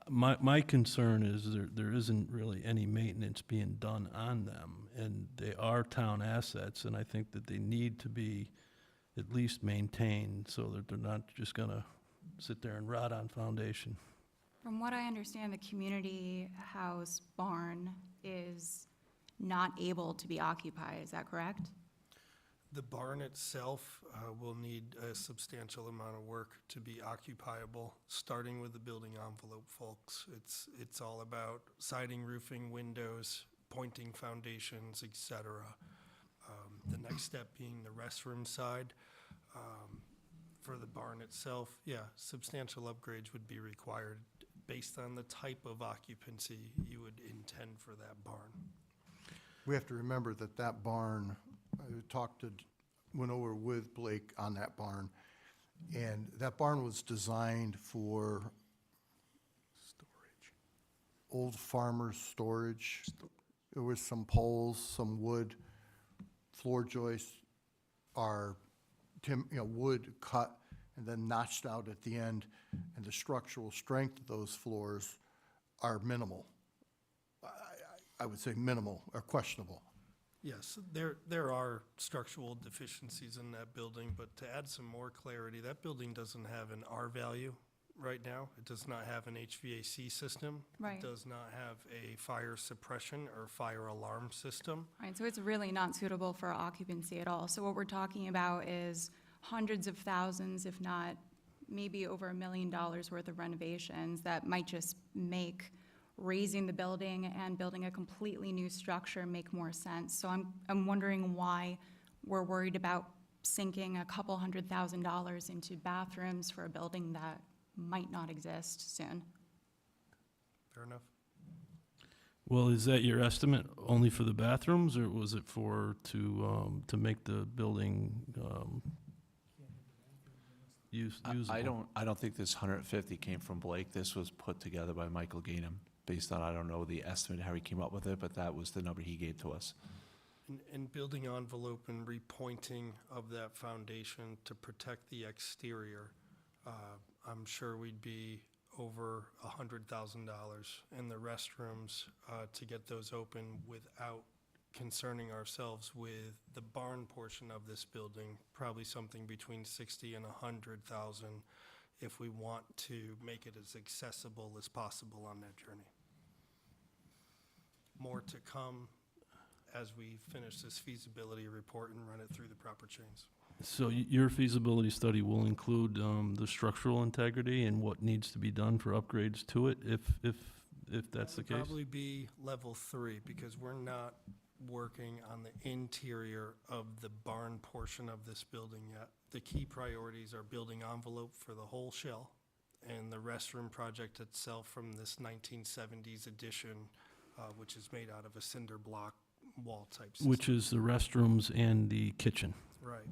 my concern is there isn't really any maintenance being done on them, and they are town assets, and I think that they need to be at least maintained so that they're not just gonna sit there and rot on foundation. From what I understand, the community house barn is not able to be occupied, is that correct? The barn itself will need a substantial amount of work to be occupiable, starting with the building envelope, folks. It's all about siding, roofing, windows, pointing foundations, et cetera. The next step being the restroom side. For the barn itself, yeah, substantial upgrades would be required based on the type of occupancy you would intend for that barn. We have to remember that that barn, went over with Blake on that barn, and that barn was designed for old farmer's storage. There was some poles, some wood, floor joists are wood cut and then notched out at the end, and the structural strength of those floors are minimal. I would say minimal or questionable. Yes, there are structural deficiencies in that building, but to add some more clarity, that building doesn't have an R value right now. It does not have an HVAC system. Right. It does not have a fire suppression or fire alarm system. Right, so it's really not suitable for occupancy at all. So what we're talking about is hundreds of thousands, if not maybe over $1 million worth of renovations that might just make raising the building and building a completely new structure make more sense. So I'm wondering why we're worried about sinking a couple $100,000 into bathrooms for a building that might not exist soon. Fair enough. Well, is that your estimate only for the bathrooms, or was it to make the building usable? I don't think this 150 came from Blake. This was put together by Michael Gainham, based on, I don't know the estimate, how he came up with it, but that was the number he gave to us. And building envelope and repointing of that foundation to protect the exterior, I'm sure we'd be over $100,000 in the restrooms to get those open without concerning ourselves with the barn portion of this building, probably something between 60 and 100,000 if we want to make it as accessible as possible on that journey. More to come as we finish this feasibility report and run it through the proper chains. So your feasibility study will include the structural integrity and what needs to be done for upgrades to it, if that's the Would case? probably be level 3, because we're not working on the interior of the barn portion of this building yet. The key priorities are building envelope for the whole shell and the restroom project itself from this 1970s addition, which is made out of a cinder block wall type system. Which is the restrooms and the kitchen. Right.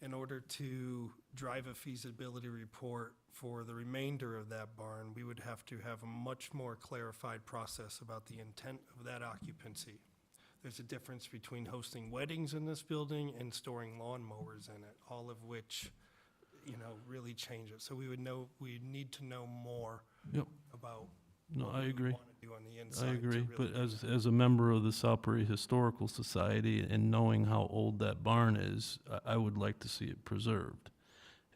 In order to drive a feasibility report for the remainder of that barn, we would have to have a much more clarified process about the intent of that occupancy. There's a difference between hosting weddings in this building and storing lawnmowers in it, all of which, really change it. So we need to know more Yep. about No, what I we agree. want to do on the inside. I to agree, really but do as, that. as a member of the Southbury Historical Society and knowing how old that barn is, I would like to see it preserved.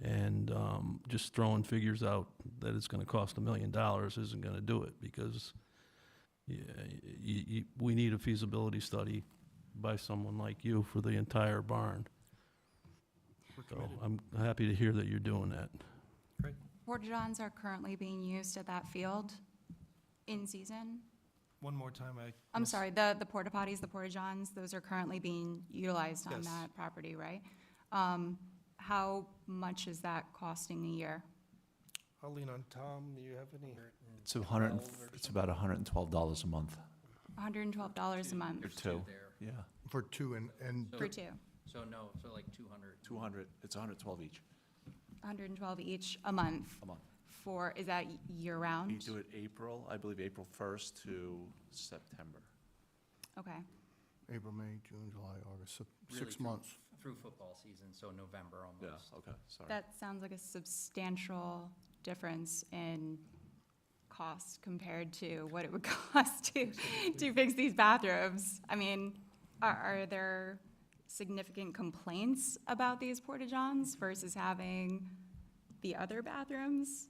And just throwing figures out that it's gonna cost $1 million isn't gonna do it, because we need a feasibility study by someone like you for the entire barn. We're So committed. I'm happy to hear that you're doing that. Great. Porta-johns are currently being used at that field in season? One more time, I'm missed- sorry, the porta potties, the porta-johns, those are currently being utilized on Yes. that property, right? How much is that costing a year? I'll lean on Tom. Do you have any? It's it's about $112 a month. $112 a month Or two. There. Yeah. For two, and for two, So like 200. 200, it's 112 each 112 each a month a month. for, is that year-round? You do it April, I believe April 1st to September. Okay, April, May, June, July, August, Really 6 through- months. Through football season, so November Yeah, almost. okay, sorry. that sounds like a substantial difference in cost compared to what it would cost to fix these bathrooms. I mean, are there significant complaints about these porta-johns versus having the other bathrooms?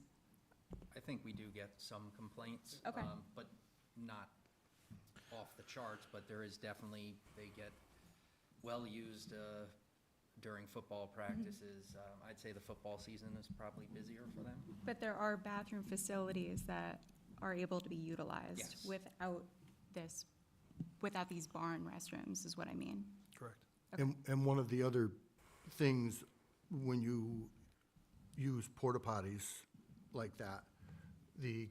I think we do get some complaints. Okay. But not off the charts, but there is definitely, they get well-used during football practices. I'd say the football season is probably busier for them. But there are bathroom facilities that are able to be utilized Yes. without these barn restrooms, is what I mean. Correct. And one of the other things, when you use porta potties like that, the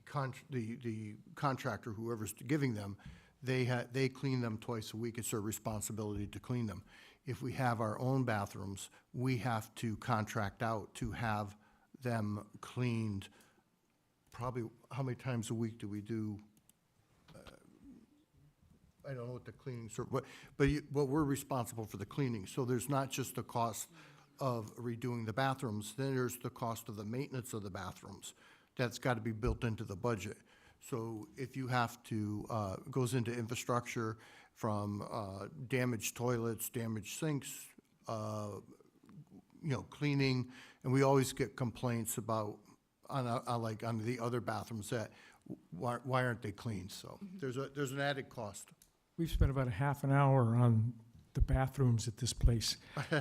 contractor, whoever's giving them, they clean them twice a week. It's their responsibility to clean them. If we have our own bathrooms, we have to contract out to have them cleaned. Probably, how many times a week do we do? I don't know what the cleaning, but we're responsible for the cleaning. So there's not just the cost of redoing the bathrooms, then there's the cost of the maintenance of the bathrooms. That's got to be built into the budget. So if you have to, goes into infrastructure from damaged toilets, damaged sinks, cleaning, and we always get complaints about, on the other bathrooms, that why aren't they cleaned? So there's an added cost. We've spent about a half an hour on the bathrooms at this place.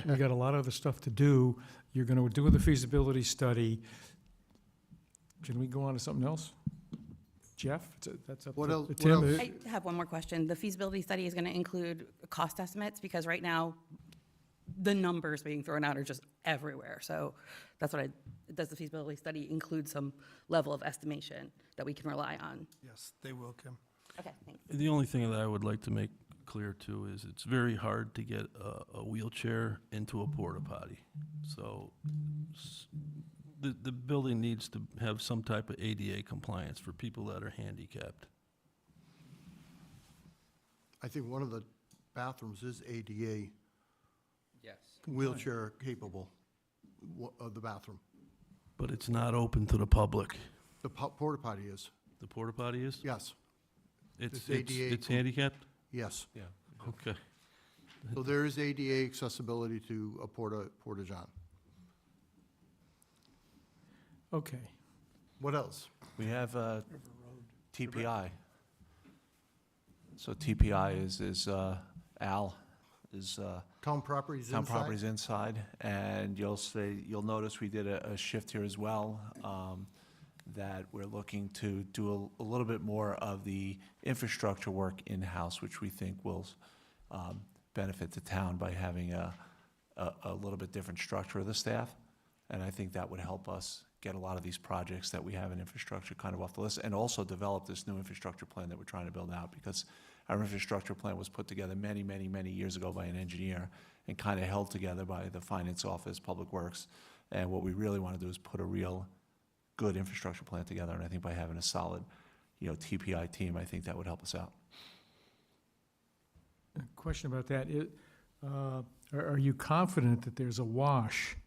We got a lot of other stuff to do. You're gonna do the feasibility study. Can we go on to something else? Jeff, that's up What to else- what Tim. else? I have one more question. The feasibility study is going to include cost estimates, because right now, the numbers being thrown out are just everywhere. So that's what does the feasibility study include some level of estimation that we can rely on? Yes, they will, Kim. Okay, thanks. The only thing that I would like to make clear too is it's very hard to get a wheelchair into a porta potty. So the building needs to have some type of ADA compliance for people that are handicapped. I think one of the bathrooms is ADA Yes. wheelchair capable of the bathroom. But it's not open to the public. The porta potty is, The porta potty is? yes, It's it's ADA handicapped? yes. Yeah. Okay. So there is ADA accessibility to a porta-john. Okay. What else? We have TPI. So TPI is Al, is Town properties town inside? properties inside, and you'll notice we did a shift here as well, that we're looking to do a little bit more of the infrastructure work in-house, which we think will benefit the town by having a little bit different structure of the staff. And I think that would help us get a lot of these projects that we have in infrastructure kind of off the list, and also develop this new infrastructure plan that we're trying to build out, because our infrastructure plan was put together many, many, many years ago by an engineer and kind of held together by the finance office, Public Works. And what we really want to do is put a real good infrastructure plan together, and I think by having a solid, TPI team, I think that would help us out. A question about that. Are you confident that there's a wash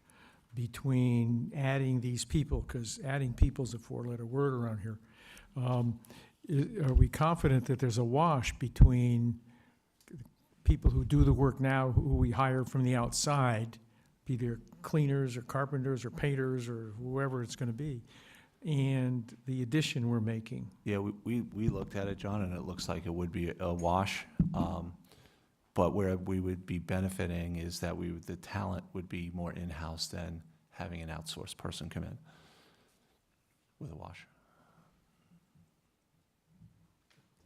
between adding these people, because adding people is a four-letter word around here? Are we confident that there's a wash between people who do the work now, who we hire from the outside, be they cleaners or carpenters or painters or whoever it's going to be, and the addition we're making? Yeah, we looked at it, John, and it looks like it would be a wash. But where we would be benefiting is that the talent would be more in-house than having an outsourced person come in with a wash.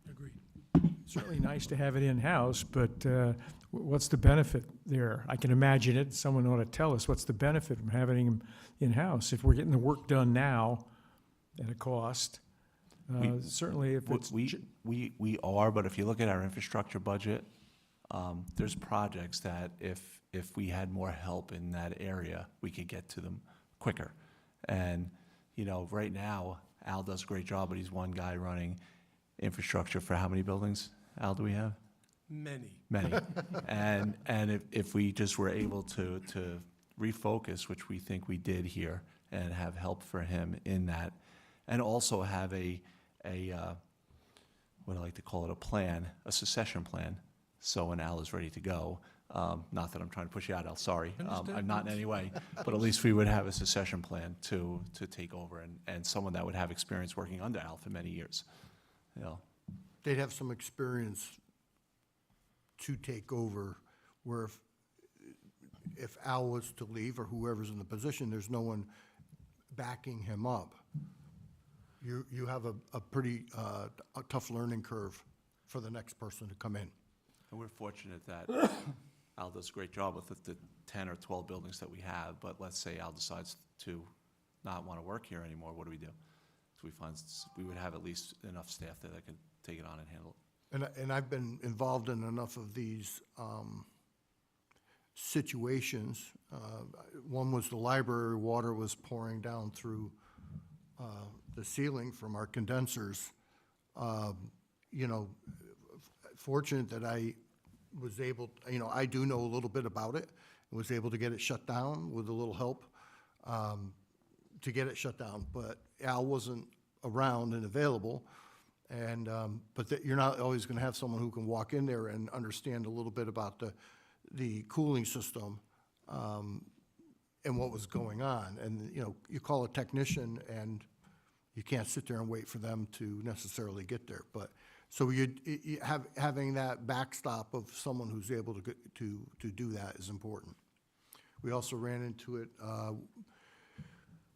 Agreed. Certainly nice to have it in-house, but what's the benefit there? I can imagine it. Someone ought to tell us what's the benefit from having them in-house. If we're getting the work done now at a cost, certainly if it's... We are, but if you look at our infrastructure budget, there's projects that if we had more help in that area, we could get to them quicker. And, right now, Al does a great job, but he's one guy running infrastructure for how many buildings, Al, do we have? Many. Many. And if we just were able to refocus, which we think we did here, and have help for him in that, and also have a what I like to call it, a plan, a succession plan, so when Al is ready to go, not that I'm trying to push you out, Al, sorry, I'm not in any way, but at least we would have a succession plan to take over, and someone that would have experience working under Al for many years, They'd have some experience to take over, where if Al was to leave, or whoever's in the position, there's no one backing him up. You have a pretty a tough learning curve for the next person to come in. And we're fortunate that Al does a great job with the 10 or 12 buildings that we have, but let's say Al decides to not want to work here anymore, what do we do? So we would have at least enough staff that could take it on and handle it. And I've been involved in enough of these situations. One was the library, water was pouring down through the ceiling from our condensers. Fortunate that I was able, I do know a little bit about it, and was able to get it shut down with a little help to get it shut down. But Al wasn't around and available, and but you're not always going to have someone who can walk in there and understand a little bit about the cooling system and what was going on. And you call a technician, and you can't sit there and wait for them to necessarily get there. But so you having that backstop of someone who's able to do that is important. We also ran into it.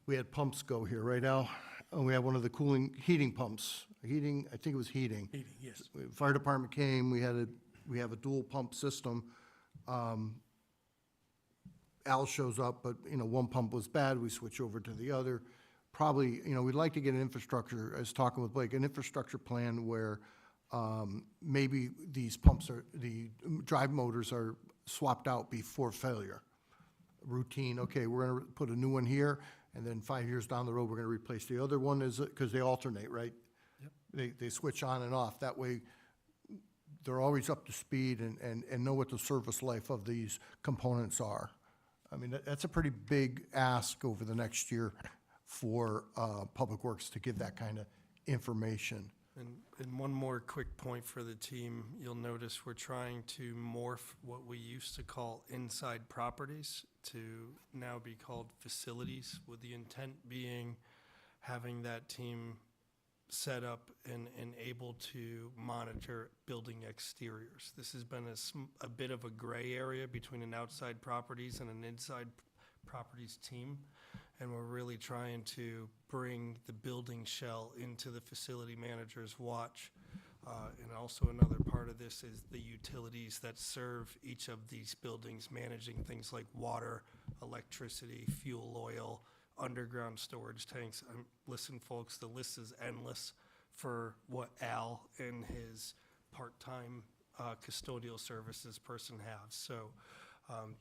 We had pumps go here, right, Al? And we had one of the heating pumps. I think it was heating. Heating, yes. Fire department came. We have a dual pump system. Al shows up, but one pump was bad. We switch over to the other. Probably, we'd like to get an infrastructure. I was talking with Blake, an infrastructure plan where maybe these pumps the drive motors are swapped out before failure. Routine. Okay, we're going to put a new one here, and then 5 years down the road, we're going to replace the other one, because they alternate, right? Yep. They switch on and off. That way, they're always up to speed and know what the service life of these components are. I mean, that's a pretty big ask over the next year for Public Works to give that kind of information. And one more quick point for the team, you'll notice we're trying to morph what we used to call inside properties to now be called facilities, with the intent being having that team set up and able to monitor building exteriors. This has been a bit of a gray area between an outside properties and an inside properties team. And we're really trying to bring the building shell into the facility manager's watch. And also another part of this is the utilities that serve each of these buildings, managing things like water, electricity, fuel oil, underground storage tanks. Listen, folks, the list is endless for what Al and his part-time custodial services person have. So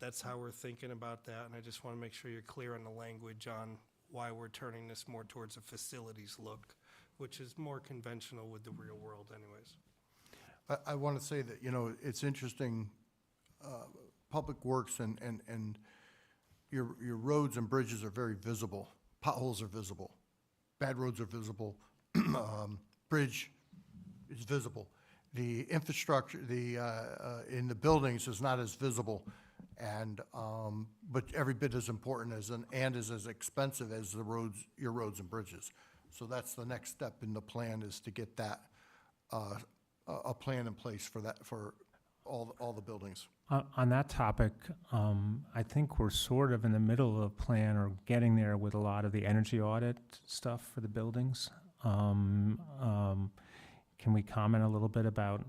that's how we're thinking about that, and I just want to make sure you're clear on the language on why we're turning this more towards a facilities look, which is more conventional with the real world anyways. I want to say that, it's interesting, Public Works and your roads and bridges are very visible. Potholes are visible. Bad roads are visible. Bridge is visible. The infrastructure, in the buildings is not as visible, and, but every bit as important and is as expensive as your roads and bridges. So that's the next step in the plan, is to get that, a plan in place for that, for all the buildings. On that topic, I think we're sort of in the middle of a plan or getting there with a lot of the energy audit stuff for the buildings. Can we comment a little bit about,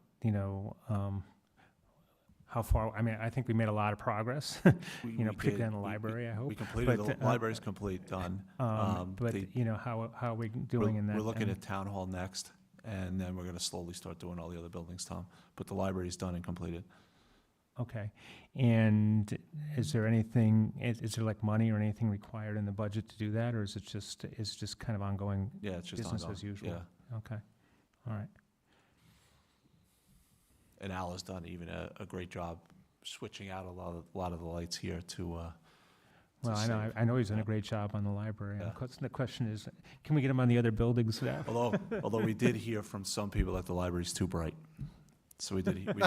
how far, I think we made a lot of progress, We particularly did. in the library, I hope. We completed, But, the library's complete, done. But, the- how are we doing in that? We're looking and- at Town Hall next, and then we're gonna slowly start doing all the other buildings, Tom. But the library's done and completed. Okay, and is there anything, is there like money or anything required in the budget to do that, or is it just kind of ongoing Yeah, it's just business ongoing. as usual? Yeah. Okay, all right. And Al has done even a great job switching out a lot of the lights here to Well, I know, save. I know he's done a great job on the library. And Yeah. the question is, can we get him on the other buildings now? Although we did hear from some people that the library's too bright. So we did heard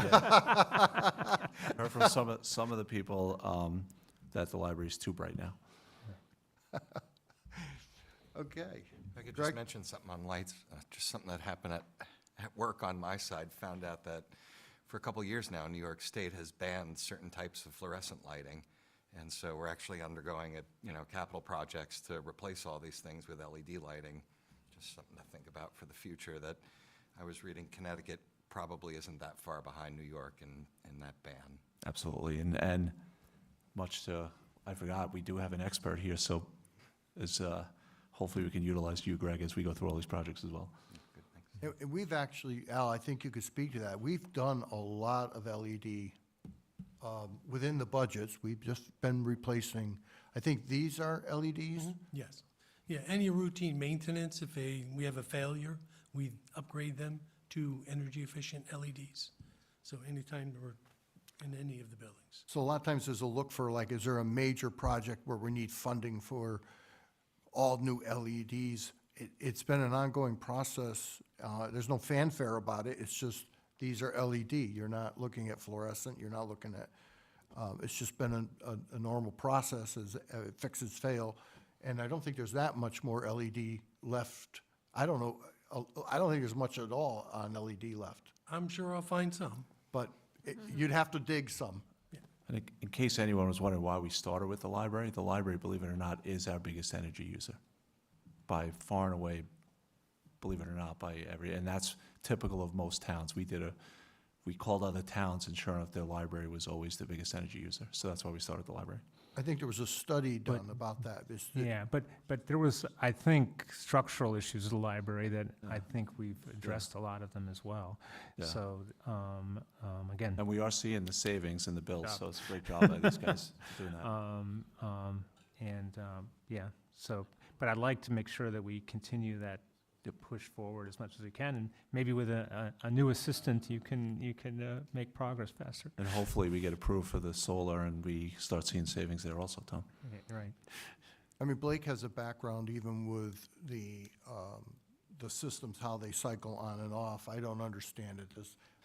from some of the people that the library's too bright now. Okay. I could Greg? just mention something on lights, just something that happened at work on my side. Found out that for a couple of years now, New York State has banned certain types of fluorescent lighting. And so we're actually undergoing capital projects to replace all these things with LED lighting. Just something to think about for the future, that I was reading Connecticut probably isn't that far behind New York in that ban. Absolutely, and much to, I forgot, we do have an expert here, so hopefully we can utilize you, Greg, as we go through all these projects as well. Good, thanks. And we've actually, Al, I think you could speak to that. We've done a lot of LED within the budgets. We've just been replacing, I think these are LEDs? Yes. Yeah, any routine maintenance, if we have a failure, we upgrade them to energy-efficient LEDs. So anytime we're in any of the buildings. So a lot of times there's a look for, like, is there a major project where we need funding for all new LEDs? It's been an ongoing process. There's no fanfare about it. It's just, these are LED. You're not looking at fluorescent. You're not looking at, it's just been a normal process as fixes fail. And I don't think there's that much more LED left. I don't know. I don't think there's much at all on LED left. I'm sure I'll find some. But you'd have to dig some. And in case anyone was wondering why we started with the library, believe it or not, is our biggest energy user. By far and away, believe it or not, and that's typical of most towns. We called other towns, and sure enough, their library was always the biggest energy user. So that's why we started the library. I think there was a study done about that. Yeah, but there was, I think, structural issues with the library that I think we've addressed a lot of them as well. Yeah. So, again. And we are seeing the savings in the bills, Yeah. so it's a great job by these guys doing that. Yeah, so, but I'd like to make sure that we continue that, to push forward as much as we can, and maybe with a new assistant, you can make progress faster. And hopefully we get approved for the solar and we start seeing savings there also, Tom. Okay, right. I mean, Blake has a background even with the the systems, how they cycle on and off. I don't understand it.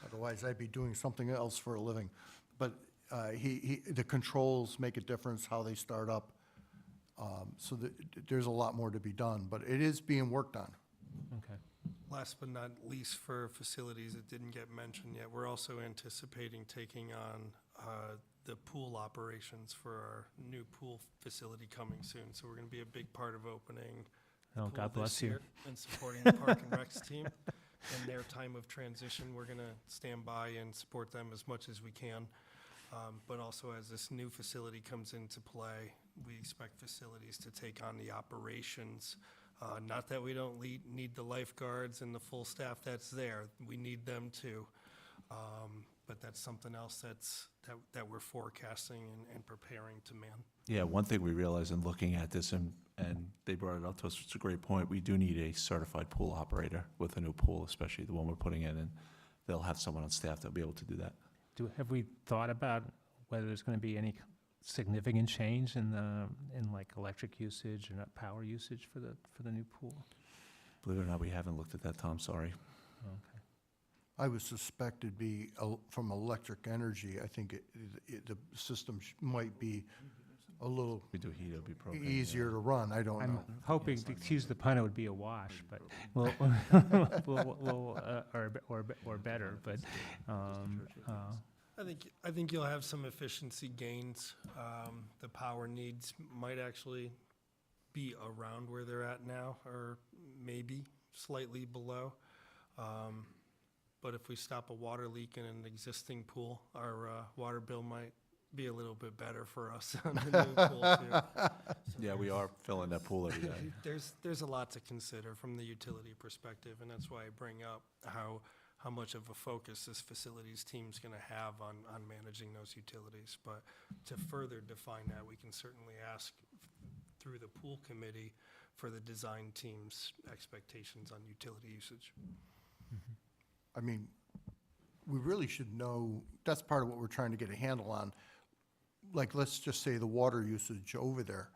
Otherwise, I'd be doing something else for a living. But the controls make a difference, how they start up. So there's a lot more to be done, but it is being worked on. Okay. Last but not least, for facilities that didn't get mentioned yet, we're also anticipating taking on the pool operations for our new pool facility coming soon. So we're going to be a big part of opening the Oh, pool God this bless you. year and supporting the Park and Recs team. In their time of transition, we're going to stand by and support them as much as we can. But also, as this new facility comes into play, we expect facilities to take on the operations. Not that we don't need the lifeguards and the full staff that's there. We need them too. But that's something else that we're forecasting and preparing to man. Yeah, one thing we realized in looking at this, and they brought it up to us, it's a great point, we do need a certified pool operator with a new pool, especially the one we're putting in, and they'll have someone on staff that'll be able to do that. Have we thought about whether there's going to be any significant change in like electric usage and power usage for the new pool? Believe it or not, we haven't looked at that, Tom, sorry. Okay. I would suspect it'd be from electric energy. I think the system might be a little We do heat, it'll be propane. easier to run. I don't I'm know. hoping, excuse the pun, it would be a wash, but, or better, but, I think you'll have some efficiency gains. The power needs might actually be around where they're at now, or maybe slightly below. But if we stop a water leak in an existing pool, our water bill might be a little bit better for us on the new pool too. Yeah, we are filling that pool every day. There's a lot to consider from the utility perspective, and that's why I bring up how much of a focus this facilities team's going to have on managing those utilities. But to further define that, we can certainly ask through the pool committee for the design team's expectations on utility usage. I mean, we really should know, that's part of what we're trying to get a handle on. Like, let's just say the water usage over there.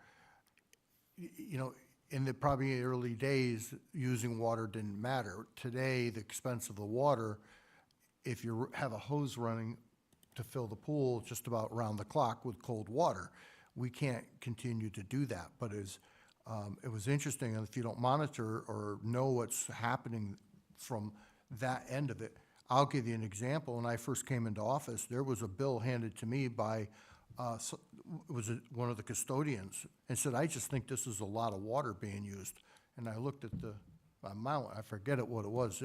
You know, in the probably early days, using water didn't matter. Today, the expense of the water, if you have a hose running to fill the pool just about round the clock with cold water, we can't continue to do that. But it was interesting, and if you don't monitor or know what's happening from that end of it, I'll give you an example. When I first came into office, there was a bill handed to me by one of the custodians and said, I just think this is a lot of water being used. And I looked at the amount, I forget what it was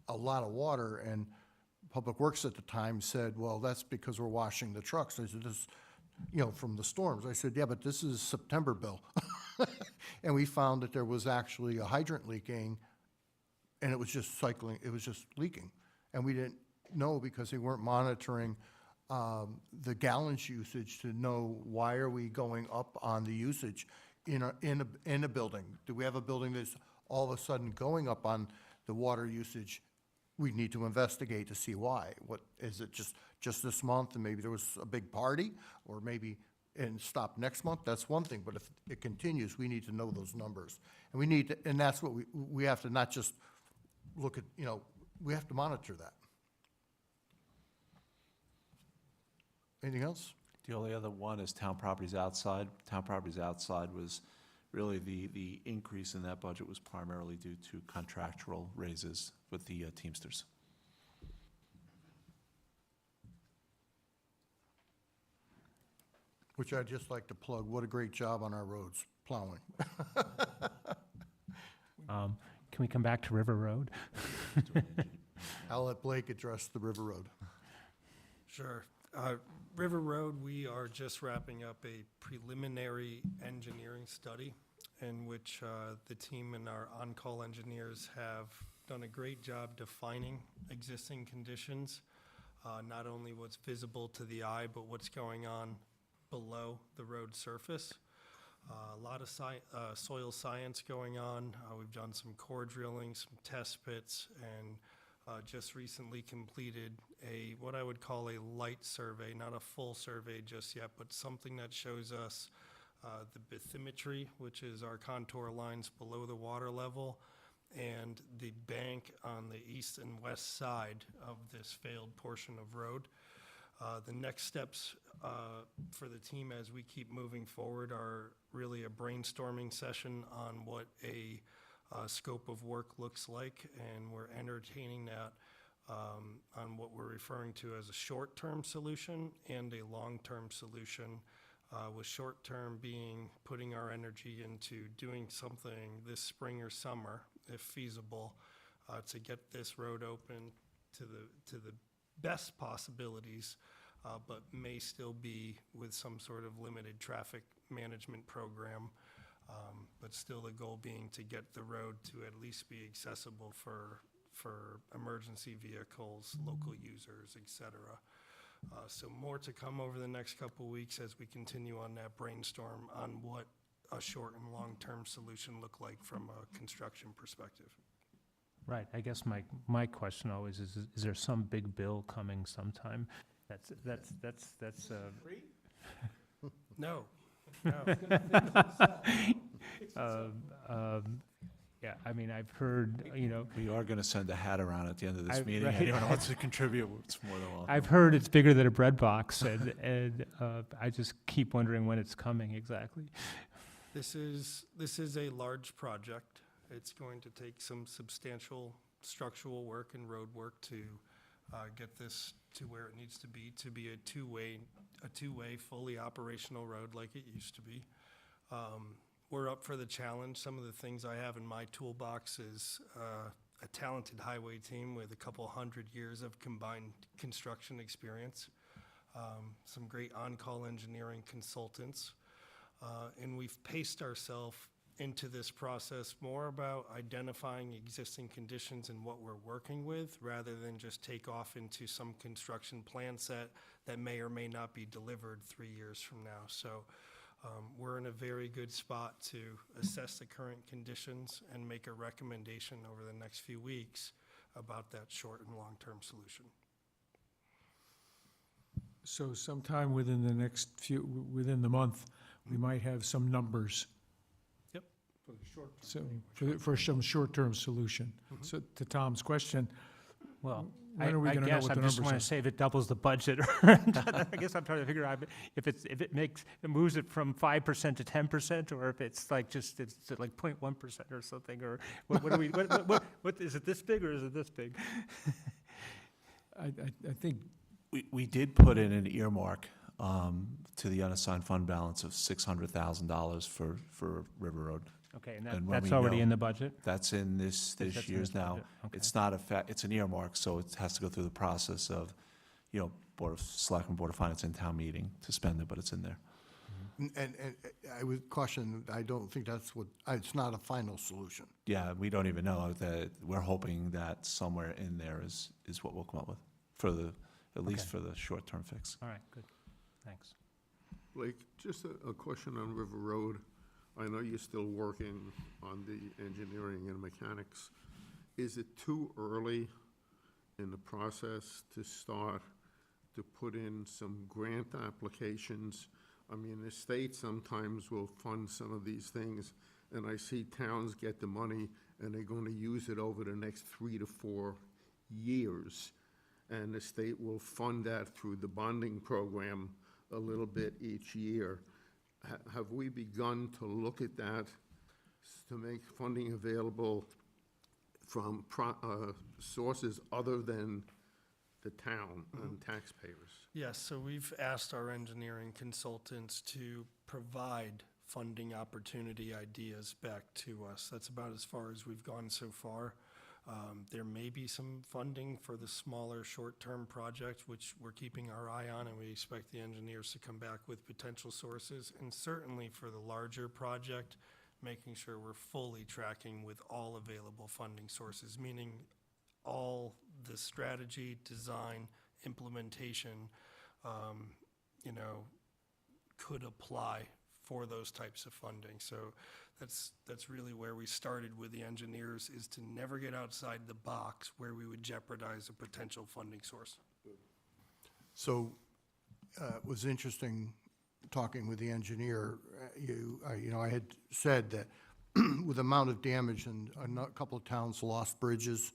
a lot of water, and Public Works at the time said, well, that's because we're washing the trucks. I said, this, from the storms. I said, yeah, but this is September bill. And we found that there was actually a hydrant leaking, and it was just cycling, it was just leaking. And we didn't know because they weren't monitoring the gallons usage to know why are we going up on the usage in a building. Do we have a building that's all of a sudden going up on the water usage? We need to investigate to see why. What is it, just this month, and maybe there was a big party, or maybe and stop next month? That's one thing, but if it continues, we need to know those numbers. And we need to, and that's what we have to not just look at, we have to monitor that. Anything else? The only other one is town properties outside. Town properties outside was really the increase in that budget was primarily due to contractual raises with the Teamsters. Which I'd just like to plug, what a great job on our roads, plowing. Can we come back to River Road? I'll let Blake address the River Road. Sure. River Road, we are just wrapping up a preliminary engineering study in which the team and our on-call engineers have done a great job defining existing conditions, not only what's visible to the eye, but what's going on below the road surface. A lot of soil science going on. We've done some core drilling, some test pits, and just recently completed what I would call a light survey, not a full survey just yet, but something that shows us the bathymetry, which is our contour lines below the water level, and the bank on the east and west side of this failed portion of road. The next steps for the team as we keep moving forward are really a brainstorming session on what a scope of work looks like, and we're entertaining that on what we're referring to as a short-term solution and a long-term solution, with short-term being putting our energy into doing something this spring or summer, if feasible, to get this road open to the best possibilities, but may still be with some sort of limited traffic management program. But still the goal being to get the road to at least be accessible for emergency vehicles, local users, et cetera. So more to come over the next couple weeks as we continue on that brainstorm on what a short and long-term solution look like from a construction perspective. Right, I guess my question always is there some big bill coming sometime? That's No. Yeah, I mean, I've heard, We are going to send a hat around at the end of this I've- meeting. right. Anyone who wants to contribute, it's more than welcome. I've heard it's bigger than a bread box, and I just keep wondering when it's coming exactly. This is a large project. It's going to take some substantial structural work and road work to get this to where it needs to be a two-way, fully operational road like it used to be. We're up for the challenge. Some of the things I have in my toolbox is a talented highway team with a couple hundred years of combined construction experience, some great on-call engineering consultants, and we've paced ourselves into this process more about identifying existing conditions and what we're working with, rather than just take off into some construction plan set that may or may not be delivered 3 years from now. So we're in a very good spot to assess the current conditions and make a recommendation over the next few weeks about that short and long-term solution. So sometime within the within the month, we might have some numbers. Yep. So, for some short-term solution. So to Tom's question, Well, when are we I gonna know guess what I the just numbers want are? to say if it doubles the budget, I guess I'm trying to figure out if it moves it from 5% to 10%, or if it's like it's like 0.1% or something, or what do we, what, is it this big or is it this big? I think We did put in an earmark to the unassigned fund balance of $600,000 for River Road. Okay, and And when that's we already know- in the budget? That's in this That's in year's this now. budget, okay. It's not it's an earmark, so it has to go through the process of, Board of Selectmen, Board of Finance, and town meeting to spend it, but it's in there. And I would caution, I don't think that's it's not a final solution. Yeah, we don't even know that. We're hoping that somewhere in there is what we'll come up with at least for the short-term fix. All right, good, thanks. Blake, just a question on River Road. I know you're still working on the engineering and mechanics. Is it too early in the process to start to put in some grant applications? I mean, the state sometimes will fund some of these things, and I see towns get the money, and they're going to use it over the next 3 to 4 years. And the state will fund that through the bonding program a little bit each year. Have we begun to look at that to make funding available from sources other than the town and taxpayers? Yes, so we've asked our engineering consultants to provide funding opportunity ideas back to us. That's about as far as we've gone so far. There may be some funding for the smaller short-term project, which we're keeping our eye on, and we expect the engineers to come back with potential sources. And certainly for the larger project, making sure we're fully tracking with all available funding sources, meaning all the strategy, design, implementation, could apply for those types of funding. So that's really where we started with the engineers, is to never get outside the box where we would jeopardize a potential funding source. So it was interesting talking with the engineer. I had said that with amount of damage, and a couple of towns lost bridges,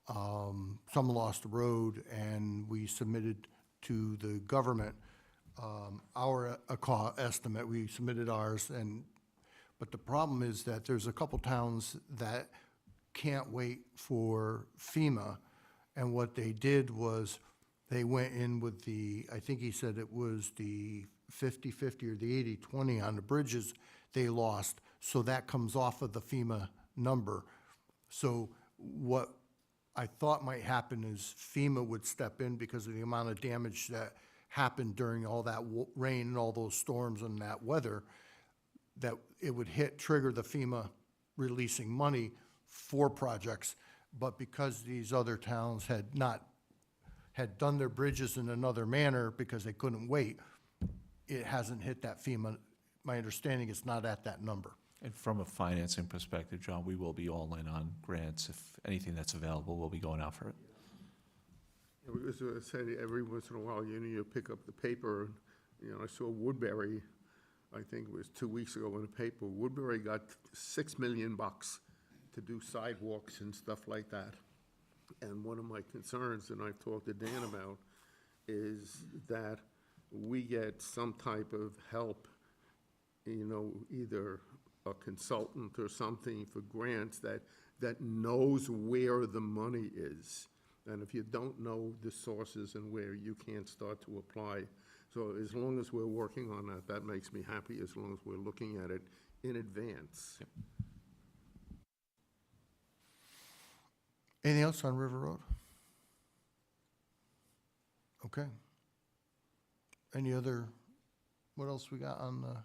some lost the road, and we submitted to the government our estimate. We submitted ours, but the problem is that there's a couple towns that can't wait for FEMA, and what they did was they went in with I think he said it was the 50/50 or the 80/20 on the bridges they lost, so that comes off of the FEMA number. So what I thought might happen is FEMA would step in because of the amount of damage that happened during all that rain and all those storms and that weather, that it would trigger the FEMA releasing money for projects. But because these other towns had done their bridges in another manner because they couldn't wait, it hasn't hit that FEMA. My understanding is not at that number. And from a financing perspective, John, we will be all in on grants. If anything that's available, we'll be going out for it. Yeah, because I said, every once in a while, you pick up the paper, I saw Woodbury, I think it was 2 weeks ago in the paper, Woodbury got $6 million to do sidewalks and stuff like that. And one of my concerns, and I've talked to Dan about, is that we get some type of help, either a consultant or something for grants that knows where the money is. And if you don't know the sources and where, you can't start to apply. So as long as we're working on that, that makes me happy, as long as we're looking at it in advance. Yep. Anything else on River Road? Okay. Any other, what else we got on the?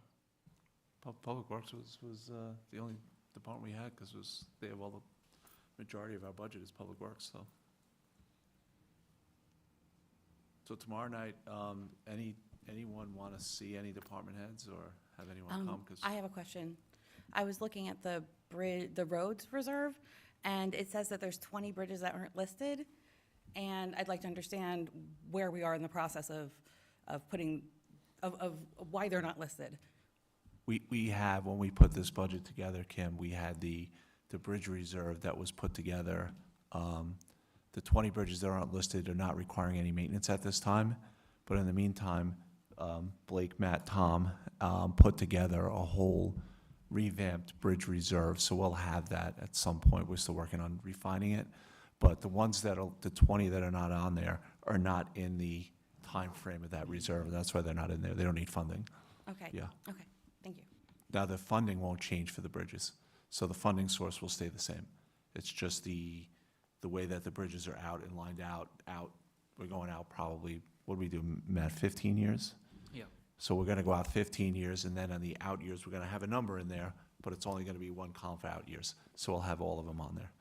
Public Works was the only department we had, because they have all the majority of our budget is Public Works, so. So tomorrow night, anyone want to see any department heads or have anyone come? 'Cause I have a question. I was looking at the roads reserve, and it says that there's 20 bridges that aren't listed, and I'd like to understand where we are in the process of why they're not listed. We have, when we put this budget together, Kim, we had the bridge reserve that was put together. The 20 bridges that aren't listed are not requiring any maintenance at this time, but in the meantime, Blake, Matt, Tom put together a whole revamped bridge reserve, so we'll have that at some point. We're still working on refining it, but the 20 that are not on there are not in the time frame of that reserve, and that's why they're not in there. They don't need funding. Okay. Yeah. Okay, thank you. Now, the funding won't change for the bridges, so the funding source will stay the same. It's just the way that the bridges are out and lined out, we're going out probably, what do we do, Matt, 15 years? Yeah. So we're gonna go out 15 years, and then on the out years, we're gonna have a number in there, but it's only gonna be one column for out years. So we'll have all of them on there.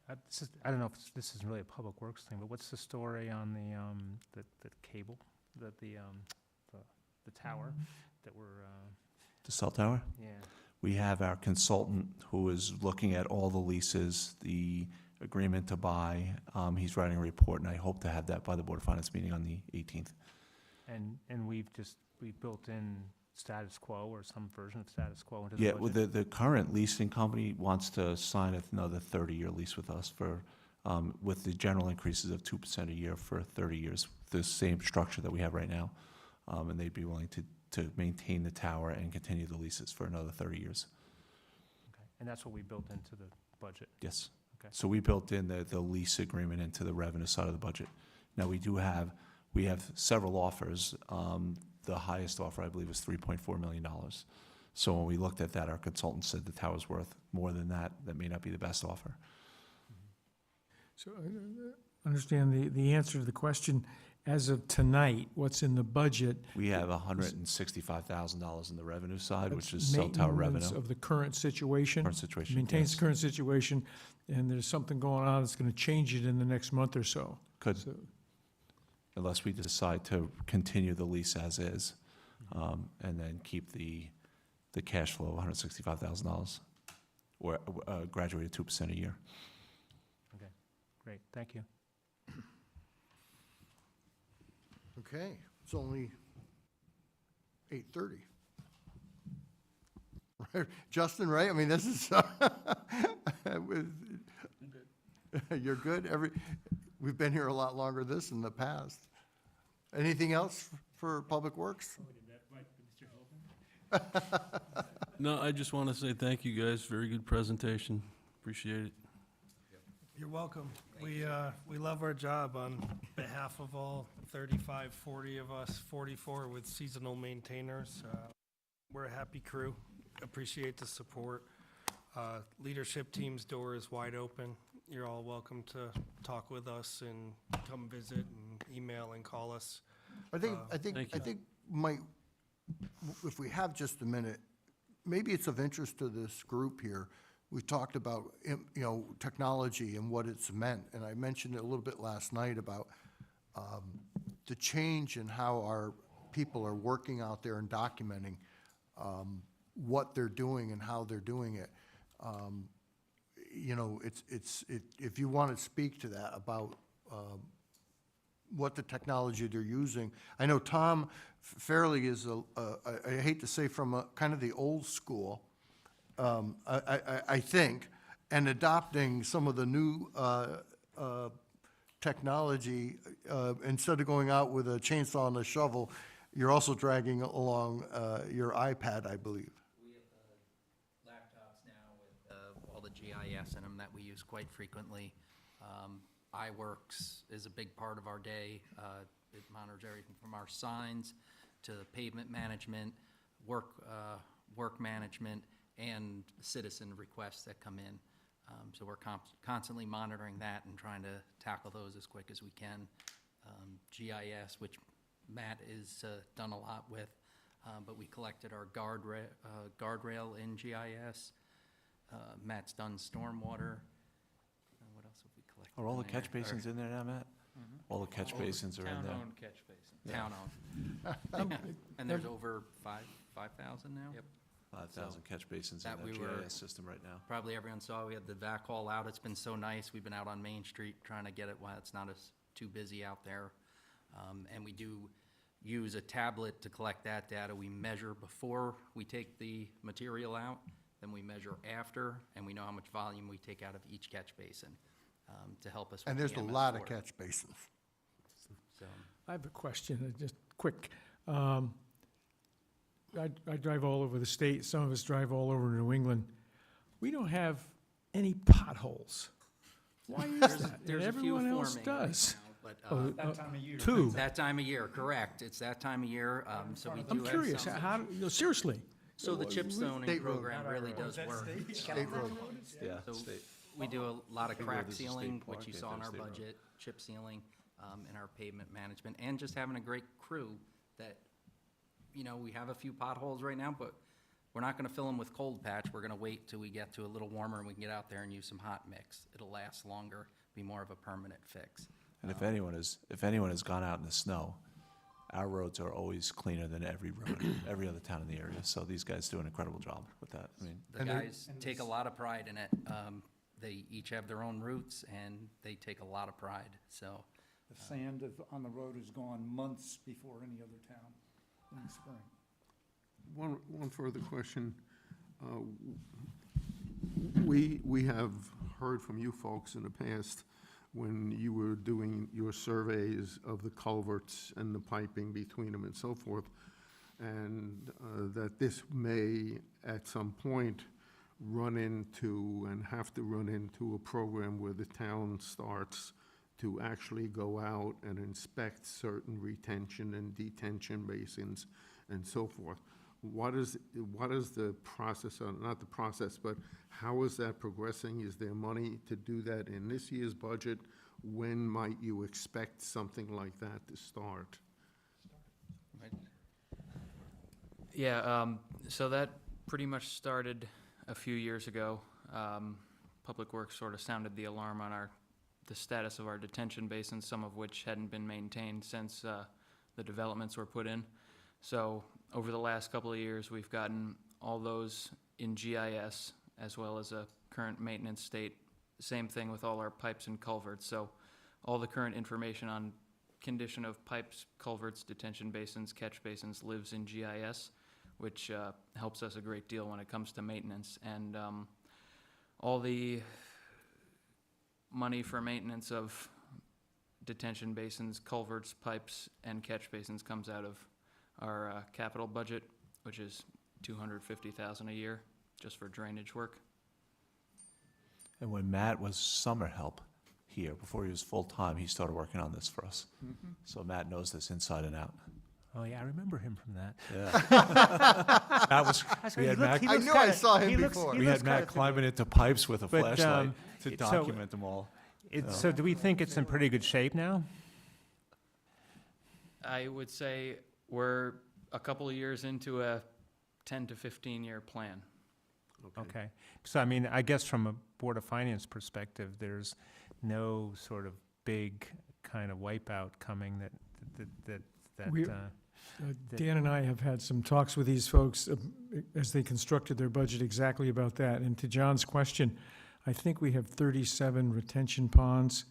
I don't know if this is really a Public Works thing, but what's the story on the cable, the tower that we're, The cell tower? yeah. We have our consultant who is looking at all the leases, the agreement to buy. He's writing a report, and I hope to have that by the Board of Finance meeting on the 18th. And we've built in status quo or some version of status quo into the Yeah, budget? well, the current leasing company wants to sign another 30-year lease with us with the general increases of 2% a year for 30 years, the same structure that we have right now. And they'd be willing to maintain the tower and continue the leases for another 30 years. Okay. And that's what we built into the budget? Yes. Okay. So we built in the lease agreement into the revenue side of the budget. Now, we have several offers. The highest offer, I believe, is $3.4 million. So when we looked at that, our consultant said the tower's worth more than that. That may not be the best offer. So I understand the answer to the question. As of tonight, what's in the budget? We have $165,000 in the revenue side, which is cell tower Maintenance revenue. of the current situation? Current situation, Maintains yes. the current situation, and there's something going on that's going to change it in the next month or so. Could, So- unless we decide to continue the lease as is, and then keep the cash flow of $165,000, or graduate at 2% a year. Okay, great, thank you. Okay, it's only 8:30. Justin, right? I mean, this is, you're good? We've been here a lot longer this in the past. Anything else for Public Works? No, I just want to say thank you, guys. Very good presentation. Appreciate it. You're welcome. We love our job on behalf of all 35, 40 of us, 44 with seasonal maintainers. We're a happy crew. Appreciate the support. Leadership team's door is wide open. You're all welcome to talk with us and come visit and email and call us. I think, Mike, if we have just a minute, maybe it's of interest to this group here. We talked about, technology and what it's meant, and I mentioned it a little bit last night about the change in how our people are working out there and documenting what they're doing and how they're doing it. If you want to speak to that about what the technology they're using. I know Tom Fairley is, I hate to say, from a kind of the old school, I think, and adopting some of the new technology. Instead of going out with a chainsaw and a shovel, you're also dragging along your iPad, I believe. We have laptops now with all the GIS in them that we use quite frequently. iWorks is a big part of our day. It monitors everything from our signs to pavement management, work management, and citizen requests that come in. So we're constantly monitoring that and trying to tackle those as quick as we can. GIS, which Matt is done a lot with, but we collected our guardrail in GIS. Matt's done stormwater. What else have we collected? Are all the in there? catch basins in there now, Matt? All the catch basins are in there. Town-owned catch basins. Town-owned. And there's over 5,000 now? Yep. 5,000 catch basins in that that we were- GIS system right now. Probably everyone saw, we had the VAC haul out. It's been so nice. We've been out on Main Street trying to get it while it's not as too busy out there. And we do use a tablet to collect that data. We measure before we take the material out, then we measure after, and we know how much volume we take out of each catch basin to help us with And the there's a MS lot of work. catch basins. So, I have a question, just quick. I drive all over the state, some of us drive all over New England. We don't have any potholes. Why is that? And there's a few everyone else forming right does. now, but, Oh, That time of year. Two. that time of year, correct. It's that time of year, so we do I'm have curious, some- how, seriously? So the chip zoning State road. program really does work. State road. Yeah, So state. we do a lot of State road crack is a state sealing, park, which you I saw in think, our state road. budget, chip sealing, in our pavement management, and just having a great crew that, we have a few potholes right now, but we're not gonna fill them with cold patch. We're gonna wait till we get to a little warmer and we can get out there and use some hot mix. It'll last longer, be more of a permanent fix. And if anyone has gone out in the snow, our roads are always cleaner than every road, every other town in the area. So these guys do an incredible job with that. I mean, The guys take a lot of pride in it. They each have their own routes and they take a lot of pride, so. The sand on the road is gone months before any other town in the spring. One further question. We have heard from you folks in the past when you were doing your surveys of the culverts and the piping between them and so forth, and that this may, at some point, run into and have to run into a program where the town starts to actually go out and inspect certain retention and detention basins and so forth. What is the process, not the process, but how is that progressing? Is there money to do that in this year's budget? When might you expect something like that to start? Yeah, so that pretty much started a few years ago. Public Works sort of sounded the alarm on the status of our detention basins, some of which hadn't been maintained since the developments were put in. So over the last couple of years, we've gotten all those in GIS as well as a current maintenance state. Same thing with all our pipes and culverts. So all the current information on condition of pipes, culverts, detention basins, catch basins lives in GIS. which helps us a great deal when it comes to maintenance. And all the money for maintenance of detention basins, culverts, pipes, and catch basins comes out of our capital budget, which is $250,000 a year just for drainage work. And when Matt was summer help here, before he was full-time, he started working on this for us. So Matt knows this inside and out. Oh, yeah, I remember him from that. Yeah. That was, we had Matt, I knew I saw him before. we had Matt climbing into pipes with a But, flashlight to so- document them all. So do we think it's in pretty good shape now? I would say we're a couple of years into a 10 to 15-year plan. Okay. So, I mean, I guess from a Board of Finance perspective, there's no sort of big kind of wipeout coming that, We- Dan and I have had some talks with these folks as they constructed their budget exactly about that. And to John's question, I think we have 37 retention ponds.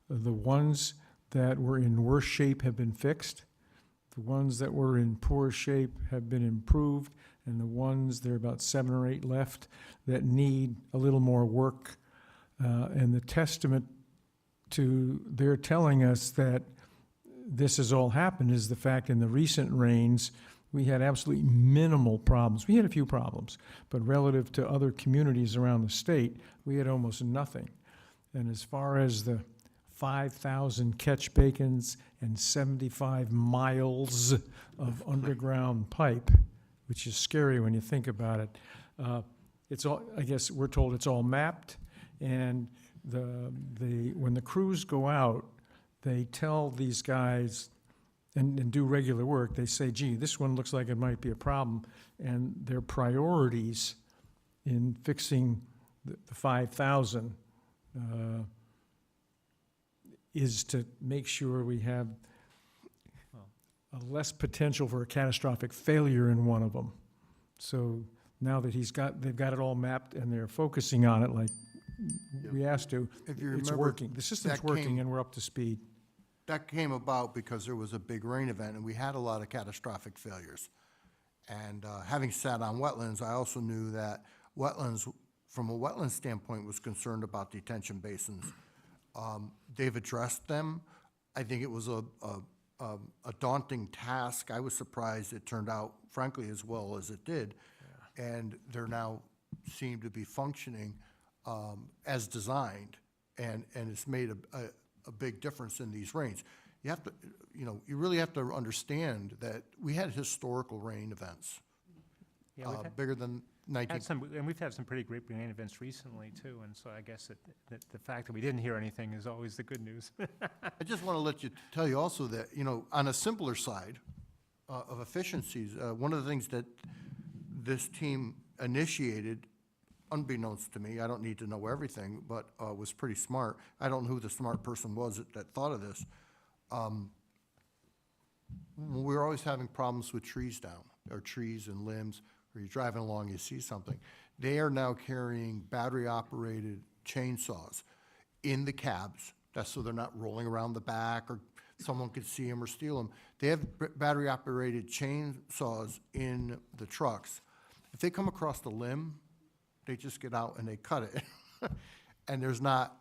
The ones that were in worse shape have been fixed. The ones that were in poor shape have been improved. And the ones, there are about 7 or 8 left that need a little more work. And the testament to their telling us that this has all happened is the fact in the recent rains, we had absolutely minimal problems. We had a few problems, but relative to other communities around the state, we had almost nothing. And as far as the 5,000 catch basins and 75 miles of underground pipe, which is scary when you think about it, it's all, I guess we're told it's all mapped, and when the crews go out, they tell these guys and do regular work, they say, gee, this one looks like it might be a problem. And their priorities in fixing the 5,000 is to make sure we have a less potential for a catastrophic failure in one of them. So now that they've got it all mapped and they're focusing on it like we asked to, If you it's remember, working. The system's that working came- and we're up to speed. That came about because there was a big rain event, and we had a lot of catastrophic failures. And having sat on wetlands, I also knew that wetlands, from a wetland standpoint, was concerned about detention basins. They've addressed them. I think it was a daunting task. I was surprised it turned out, frankly, as well as it did. And they're now seem to be functioning as designed, and it's made a big difference in these rains. You have to, you really have to understand that we had historical rain events, Yeah, we've had- bigger than 19. And we've had some pretty great rain events recently, too, and so I guess that the fact that we didn't hear anything is always the good news. I just want to tell you also that, on a simpler side of efficiencies, one of the things that this team initiated, unbeknownst to me, I don't need to know everything, but was pretty smart. I don't know who the smart person was that thought of this. We were always having problems with trees down, or trees and limbs, or you're driving along, you see something. They are now carrying battery-operated chainsaws in the cabs. That's so they're not rolling around the back, or someone could see them or steal them. They have battery-operated chainsaws in the trucks. If they come across the limb, they just get out and they cut it. And there's not,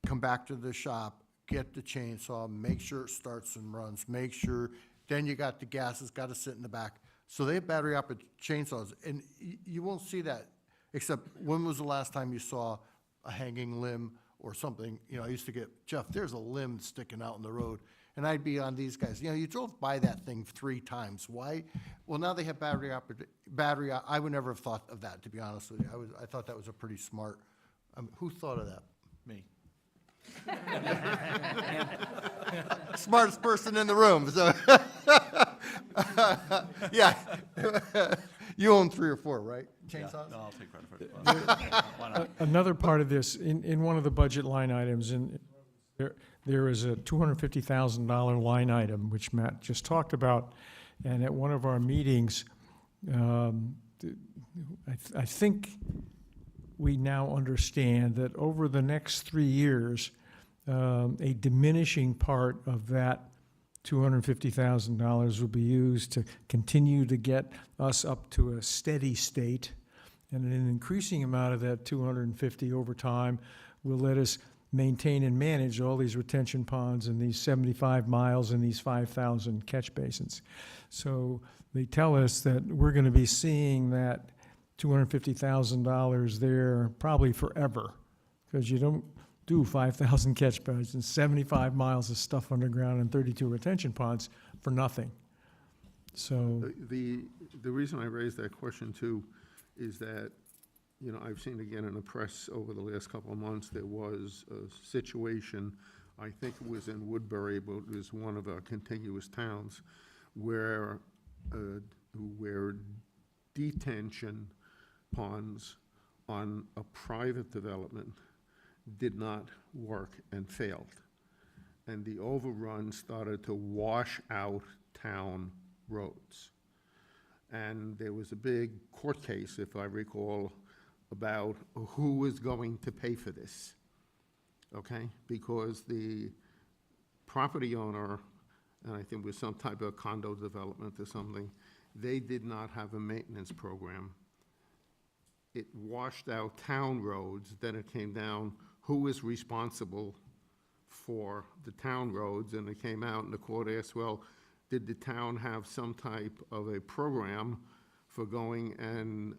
come back to the shop, get the chainsaw, make sure it starts and runs, make sure, then you got the gas, it's got to sit in the back. So they have battery-operated chainsaws, and you won't see that, except when was the last time you saw a hanging limb or something? I used to get, Jeff, there's a limb sticking out in the road, and I'd be on these guys. You drove by that thing 3 times. Why? Well, now they have battery. I would never have thought of that, to be honest with you. I thought that was a pretty smart. Who thought of that? Me. Smartest person in the room. So, yeah, you own 3 or 4, right? Chainsaws. No, I'll take credit for it. Why not? Another part of this, in one of the budget line items, there is a $250,000 line item, which Matt just talked about, and at one of our meetings, I think we now understand that over the next 3 years, a diminishing part of that $250,000 will be used to continue to get us up to a steady state. And an increasing amount of that 250 over time will let us maintain and manage all these retention ponds and these 75 miles and these 5,000 catch basins. So they tell us that we're going to be seeing that $250,000 there probably forever, because you don't do 5,000 catch basins, 75 miles of stuff underground and 32 retention ponds for nothing. So, The reason I raised that question too is that, you know, I've seen again in the press over the last couple of months, there was a situation, I think it was in Woodbury, but it was one of our contiguous towns, where detention ponds on a private development did not work and failed. And the overrun started to wash out town roads. And there was a big court case, if I recall, about who was going to pay for this, okay? Because the property owner, and I think it was some type of condo development or something, they did not have a maintenance program. It washed out town roads, then it came down, who is responsible for the town roads? And it came out and the court asked, well, did the town have some type of a program for going and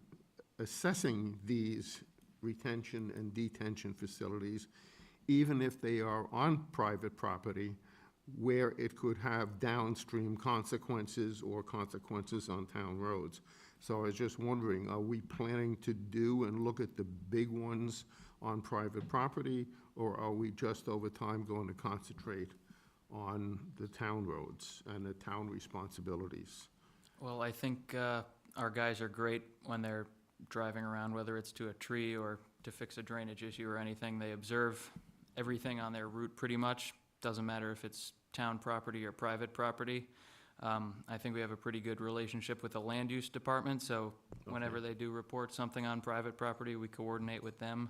assessing these retention and detention facilities, even if they are on private property, where it could have downstream consequences or consequences on town roads? So I was just wondering, are we planning to do and look at the big ones on private property, or are we just over time going to concentrate on the town roads and the town responsibilities? Well, I think our guys are great when they're driving around, whether it's to a tree or to fix a drainage issue or anything. They observe everything on their route pretty much. Doesn't matter if it's town property or private property. I think we have a pretty good relationship with the land use department, so whenever they do report something on private property, we coordinate with them.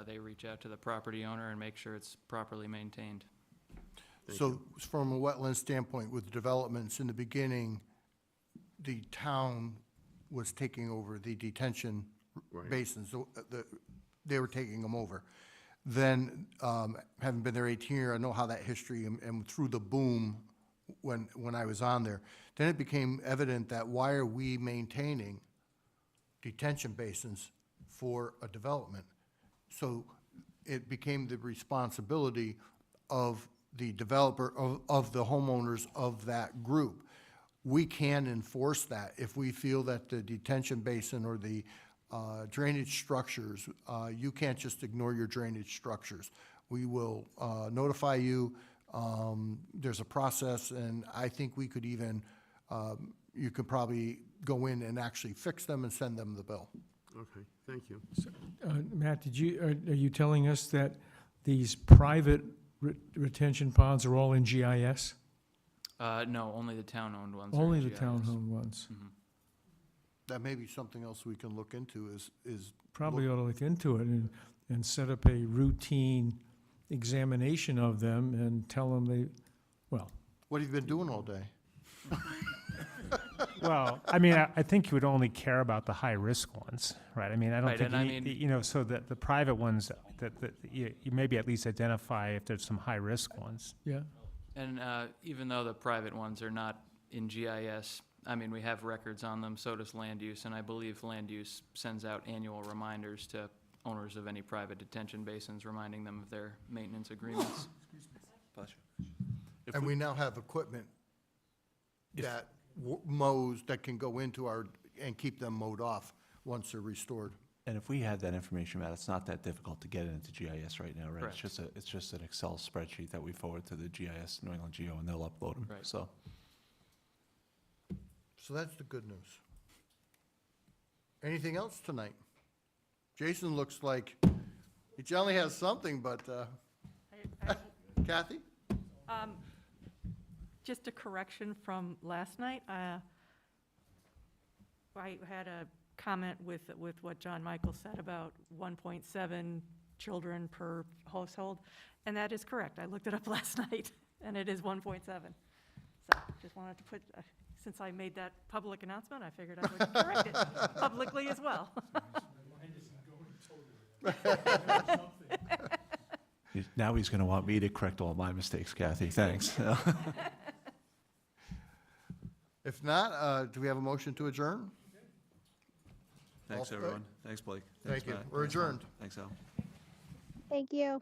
They reach out to the property owner and make sure it's properly maintained. So from a wetland standpoint, with developments in the beginning, the town was taking over the detention Right. basins, so they were taking them over. Then, having been there 18 years, I know how that history, and through the boom, when I was on there, then it became evident that why are we maintaining detention basins for a development? So it became the responsibility of the developer, of the homeowners of that group. We can enforce that if we feel that the detention basin or the drainage structures, you can't just ignore your drainage structures. We will notify you. There's a process, and I think we could even, you could probably go in and actually fix them and send them the bill. Okay, thank you. Matt, are you telling us that these private retention ponds are all in GIS? No, only the town-owned ones. are Only in the GIS. town-owned ones? Mhm. That may be something else we can look into is. Probably ought to look into it and set up a routine examination of them and tell them well. What have you been doing all day? Well, I mean, I think you would only care about the high-risk ones, right? I mean, I don't Right, think, and I you mean- you know, so that the private ones, that you maybe at least identify if there's some high-risk ones. Yeah. And even though the private ones are not in GIS, I mean, we have records on them, so does land use, and I believe land use sends out annual reminders to owners of any private detention basins, reminding them of their maintenance agreements. And we now have equipment that mows, that can go into our, and keep them mowed off once they're restored. And if we had that information, Matt, it's not that difficult to get it into GIS right now, right? Correct. It's just an Excel spreadsheet that we forward to the GIS, New England Geo, and they'll upload them, Right. so. So that's the good news. Anything else tonight? Jason looks like he generally has something, but, Kathy? Just a correction from last night. I had a comment with what John Michael said about 1.7 children per household, and that is correct. I looked it up last night, and it is 1.7. Just wanted to put, since I made that public announcement, I figured I would correct it publicly as well. Now he's going to want me to correct all my mistakes, Kathy. Thanks. If not, do we have a motion to adjourn? Thanks, All- everyone. Thanks, Blake. Thank Thanks, you. Matt. We're Thanks, Mark. adjourned. Thanks, Al. Thank you.